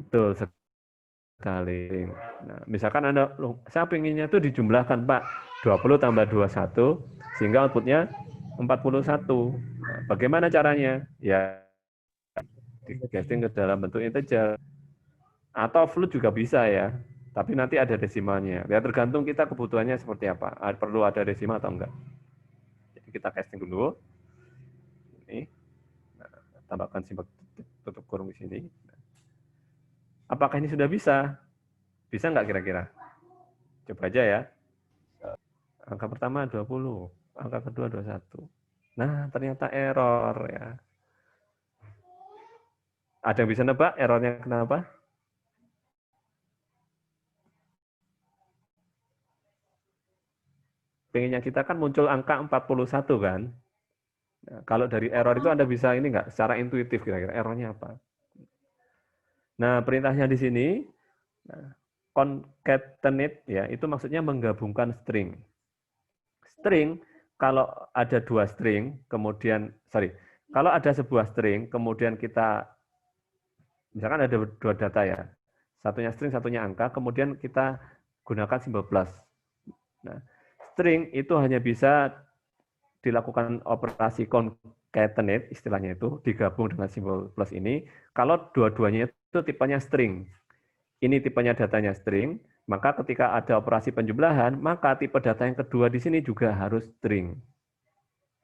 Betul sekali. Nah, misalkan Anda, loh, saya pengennya itu dijumlahkan, Pak. 20 tambah 21, sehingga outputnya 41. Nah, bagaimana caranya? Ya, di casting ke dalam bentuk integer. Atau float juga bisa ya, tapi nanti ada desimalnya. Ya tergantung kita kebutuhannya seperti apa. Perlu ada desimal atau enggak. Jadi kita casting dulu. Ini, nah, tambahkan simbol tutup kurung di sini. Apakah ini sudah bisa? Bisa enggak kira-kira? Coba aja ya. Angka pertama 20, angka kedua 21. Nah, ternyata error ya. Ada yang bisa nebak errornya kenapa? Pengennya kita kan muncul angka 41 kan. Nah, kalau dari error itu Anda bisa ini enggak secara intuitif kira-kira errornya apa? Nah, perintahnya di sini nah, concatenate ya, itu maksudnya menggabungkan string. String kalau ada dua string, kalau ada sebuah string, kemudian kita misalkan ada dua data ya, satunya string, satunya angka, kemudian kita gunakan simbol plus. Nah, string itu hanya bisa dilakukan operasi concatenate, istilahnya itu, digabung dengan simbol plus ini, kalau dua-duanya itu tipenya string. Ini tipenya datanya string, maka ketika ada operasi penjumlahan, maka tipe data yang kedua di sini juga harus string.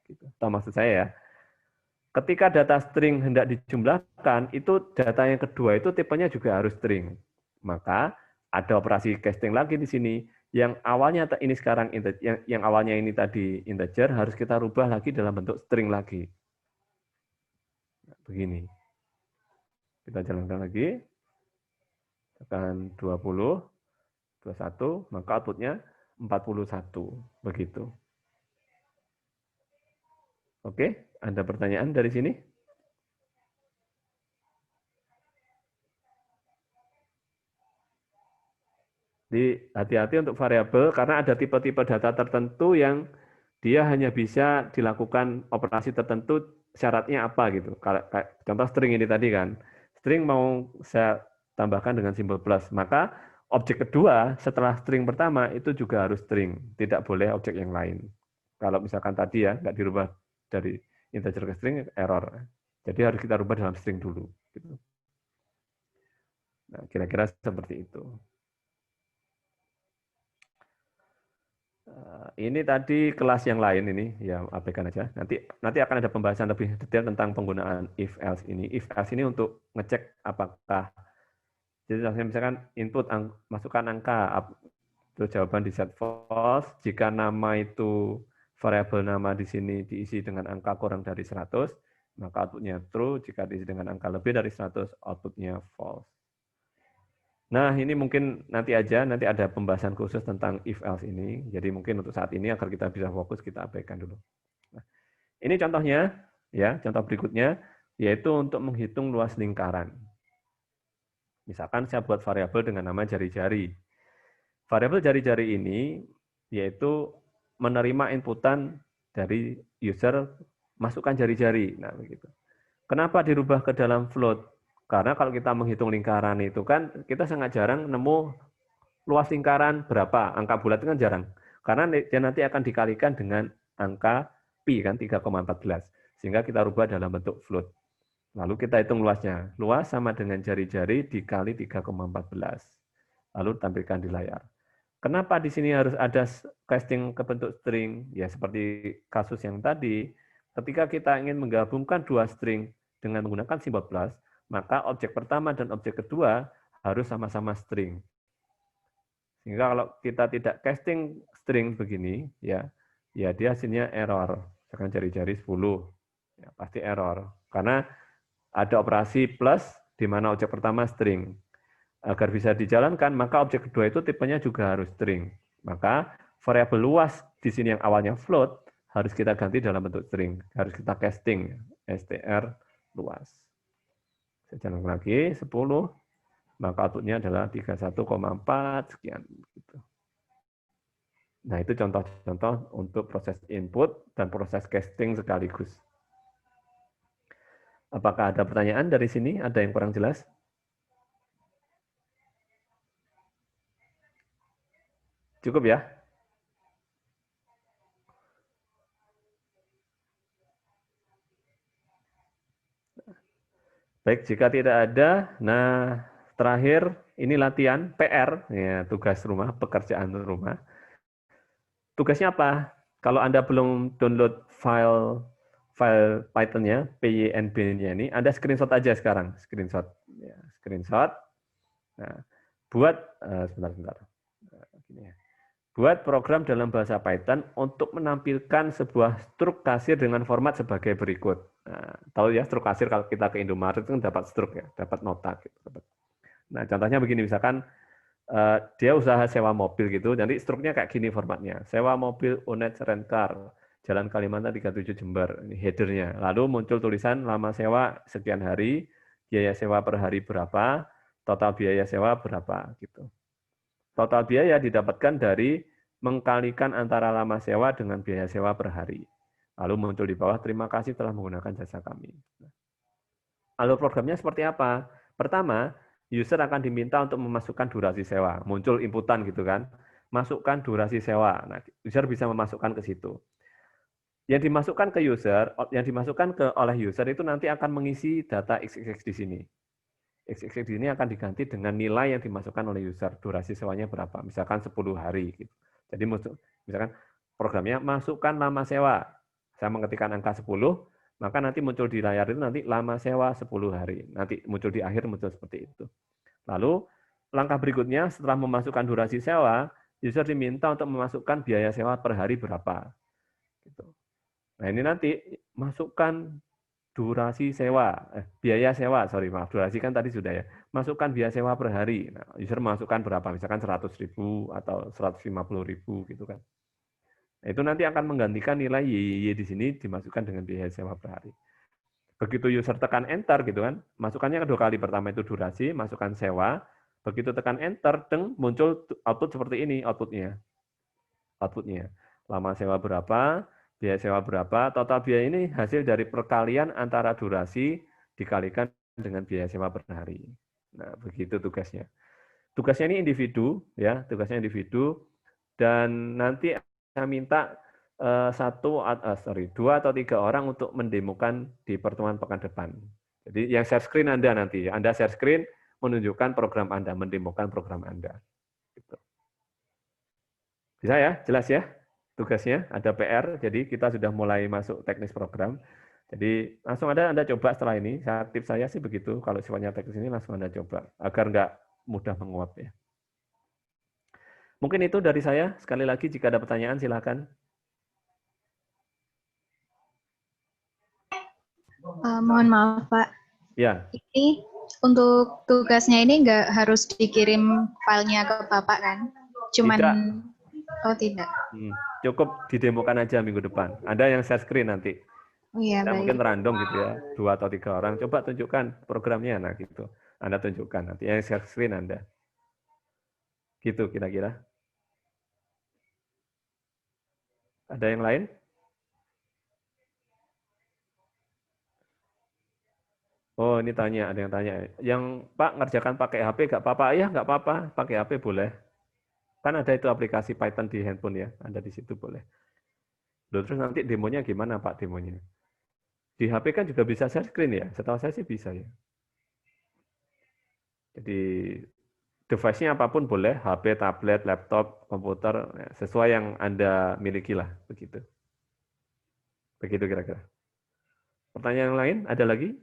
Gitu. Tahu maksud saya ya? Ketika data string hendak dijumlahkan, itu data yang kedua itu tipenya juga harus string. Maka ada operasi casting lagi di sini. Yang awalnya ini sekarang yang awalnya ini tadi integer harus kita rubah lagi dalam bentuk string lagi. Begini. Kita jalankan lagi. Tekan 20, 21, maka outputnya 41. Begitu. Oke, ada pertanyaan dari sini? Jadi hati-hati untuk variabel karena ada tipe-tipe data tertentu yang dia hanya bisa dilakukan operasi tertentu syaratnya apa gitu. Contoh string ini tadi kan. String mau saya tambahkan dengan simbol plus, maka objek kedua setelah string pertama itu juga harus string, tidak boleh objek yang lain. Kalau misalkan tadi ya nggak dirubah dari integer ke string, error. Jadi harus kita rubah dalam string dulu. Gitu. Nah, kira-kira seperti itu. Ini tadi kelas yang lain ini, ya abaikan aja. Nanti akan ada pembahasan lebih detail tentang penggunaan if else ini. If else ini untuk ngecek apakah, jadi misalkan input masukkan angka, terus jawaban di set false. Jika nama itu variabel nama di sini diisi dengan angka kurang dari 100, maka outputnya true. Jika diisi dengan angka lebih dari 100, outputnya false. Nah, ini mungkin nanti ada pembahasan khusus tentang if else ini. Jadi mungkin untuk saat ini agar kita bisa fokus kita abaikan dulu. Nah, ini contohnya ya, contoh berikutnya yaitu untuk menghitung luas lingkaran. Misalkan saya buat variabel dengan nama jari-jari. Variabel jari-jari ini yaitu menerima inputan dari user masukkan jari-jari. Nah, begitu. Kenapa dirubah ke dalam float? Karena kalau kita menghitung lingkaran itu kan kita sangat jarang nemu luas lingkaran berapa. Angka bulat itu kan jarang. Karena dia nanti akan dikalikan dengan angka pi kan 3,14. Sehingga kita rubah dalam bentuk float. Lalu kita hitung luasnya. Luas sama dengan jari-jari dikali 3,14. Lalu tampilkan di layar. Kenapa di sini harus ada casting ke bentuk string? Ya seperti kasus yang tadi, ketika kita ingin menggabungkan dua string dengan menggunakan simbol plus, maka objek pertama dan objek kedua harus sama-sama string. Sehingga kalau kita tidak casting string begini, ya dia hasilnya error. Misalkan jari-jari 10, ya, pasti error. Karena ada operasi plus di mana objek pertama string. Agar bisa dijalankan, maka objek kedua itu tipenya juga harus string. Maka variabel luas di sini yang awalnya float, harus kita ganti dalam bentuk string. Harus kita casting, str luas. Saya jalan lagi, 10, maka outputnya adalah 31,4 sekian. Gitu. Nah, itu contoh-contoh untuk proses input dan proses casting sekaligus. Apakah ada pertanyaan dari sini? Ada yang kurang jelas? Cukup ya? Baik, jika tidak ada, nah terakhir ini latihan PR, ya, tugas rumah, pekerjaan rumah. Tugasnya apa? Kalau Anda belum download file Python-nya, PYNB-nya ini, Anda screenshot aja sekarang, screenshot. Ya, screenshot. Nah, buat, sebentar. Gini ya. Buat program dalam bahasa Python untuk menampilkan sebuah struk kasir dengan format sebagai berikut. Nah, tahu ya struk kasir kalau kita ke Indomaret itu kan dapat struk ya, dapat nota gitu. Nah, contohnya begini, misalkan dia usaha sewa mobil gitu, nanti struknya kayak gini formatnya. Sewa mobil Unet Rencar, Jalan Kalimantan 37 Jember, ini headernya. Lalu muncul tulisan lama sewa sekian hari, biaya sewa per hari berapa, total biaya sewa berapa gitu. Total biaya didapatkan dari mengkalikan antara lama sewa dengan biaya sewa per hari. Lalu muncul di bawah, terima kasih telah menggunakan jasa kami. Alur programnya seperti apa? Pertama, user akan diminta untuk memasukkan durasi sewa. Muncul inputan gitu kan. Masukkan durasi sewa. Nah, user bisa memasukkan ke situ. Yang dimasukkan ke user, yang dimasukkan oleh user itu nanti akan mengisi data XXX di sini. XXX ini akan diganti dengan nilai yang dimasukkan oleh user. Durasi sewanya berapa? Misalkan 10 hari. Gitu. Jadi misalkan programnya masukkan lama sewa. Saya mengetikkan angka 10, maka nanti muncul di layar itu nanti lama sewa 10 hari. Nanti muncul di akhir muncul seperti itu. Lalu langkah berikutnya setelah memasukkan durasi sewa, user diminta untuk memasukkan biaya sewa per hari berapa. Gitu. Nah ini nanti masukkan durasi sewa, biaya sewa, durasi kan tadi sudah ya. Masukkan biaya sewa per hari. Nah, user masukkan berapa? Misalkan 100.000 atau 150.000 gitu kan. Nah, itu nanti akan menggantikan nilai YY di sini dimasukkan dengan biaya sewa per hari. Begitu user tekan enter gitu kan, masukannya kedua kali. Pertama itu durasi, masukkan sewa. Begitu tekan enter, muncul output seperti ini outputnya. Lama sewa berapa, biaya sewa berapa, total biaya ini hasil dari perkalian antara durasi dikalikan dengan biaya sewa per hari. Nah, begitu tugasnya. Tugasnya ini individu, ya, tugasnya individu, dan nanti saya minta 2 atau 3 orang untuk mendemokan di pertemuan pekan depan. Jadi yang share screen Anda nanti, Anda share screen menunjukkan program Anda, mendemokan program Anda. Gitu. Bisa ya, jelas ya? Tugasnya ada PR, jadi kita sudah mulai masuk teknis program. Jadi langsung Anda coba setelah ini, tips saya sih begitu, kalau sifatnya teknis ini langsung Anda coba, agar nggak mudah menguap ya. Mungkin itu dari saya, sekali lagi jika ada pertanyaan silakan. Mohon maaf Pak, Ya. ini untuk tugasnya ini nggak harus dikirim filenya ke Bapak kan? Cuman, tidak. Oh tidak. Cukup didemokan aja minggu depan. Anda yang share screen nanti. Oh iya, baik. Mungkin random gitu ya, 2 atau 3 orang. Coba tunjukkan programnya, nah gitu. Anda tunjukkan nanti yang share screen Anda. Gitu kira-kira. Ada yang lain? Oh ini ada yang tanya. Yang Pak ngerjakan pakai HP nggak apa-apa? Ya nggak apa-apa, pakai HP boleh. Kan ada itu aplikasi Python di handphone ya, ada di situ boleh. Loh, terus nanti demonya gimana Pak demonya? Di HP kan juga bisa share screen ya, setahu saya sih bisa ya. Jadi device-nya apapun boleh, HP, tablet, laptop, komputer, sesuai yang Anda miliki lah, begitu. Begitu kira-kira. Pertanyaan yang lain, ada lagi?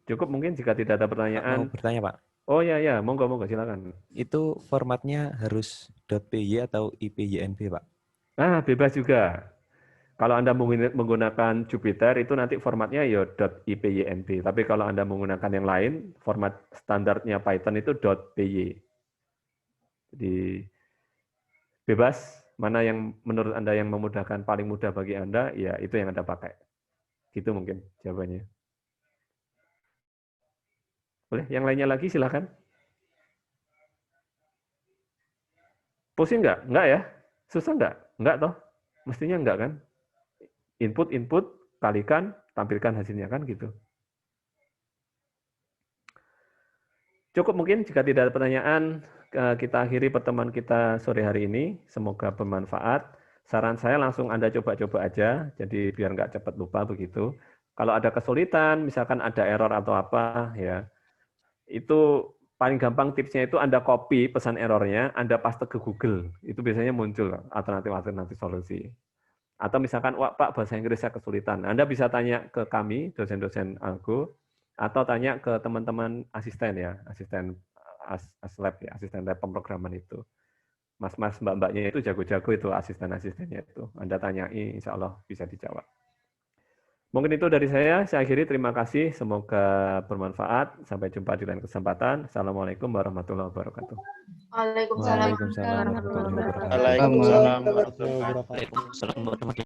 Cukup mungkin jika tidak ada pertanyaan. Mau bertanya Pak? Oh ya, monggo silakan. Itu formatnya harus .py atau .ipynb, Pak? Bebas juga. Kalau Anda menggunakan Jupyter itu nanti formatnya ya .ipynb. Tapi kalau Anda menggunakan yang lain, format standarnya Python itu .py. Jadi bebas, mana yang menurut Anda yang memudahkan, paling mudah bagi Anda, ya itu yang Anda pakai. Gitu mungkin jawabannya. Boleh, yang lainnya lagi silakan. Pusing nggak? Nggak ya? Susah nggak? Nggak toh? Mestinya nggak kan? Input, kalikan, tampilkan hasilnya kan gitu. Cukup mungkin jika tidak ada pertanyaan, kita akhiri pertemuan kita sore hari ini. Semoga bermanfaat. Saran saya langsung Anda coba-coba aja, jadi biar nggak cepat lupa begitu. Kalau ada kesulitan, misalkan ada error atau apa, ya itu paling gampang tipsnya itu Anda copy pesan errornya, Anda paste ke Google. Itu biasanya muncul alternatif solusi. Atau misalkan, wah Pak, bahasa Inggris saya kesulitan. Anda bisa tanya ke kami, dosen-dosen Algo, atau tanya ke teman-teman asisten ya, asisten lab ya, asisten lab pemrograman itu. Mas-mas, mbak-mbaknya itu jago-jago itu asisten-asistennya itu. Anda tanyai, insya Allah bisa dijawab. Mungkin itu dari saya akhiri. Terima kasih, semoga bermanfaat. Sampai jumpa di lain kesempatan. Assalamualaikum warahmatullahi wabarakatuh. Waalaikumsalam. Waalaikumsalam warahmatullahi wabarakatuh. Waalaikumsalam warahmatullahi wabarakatuh. Waalaikumsalam warahmatullahi wabarakatuh.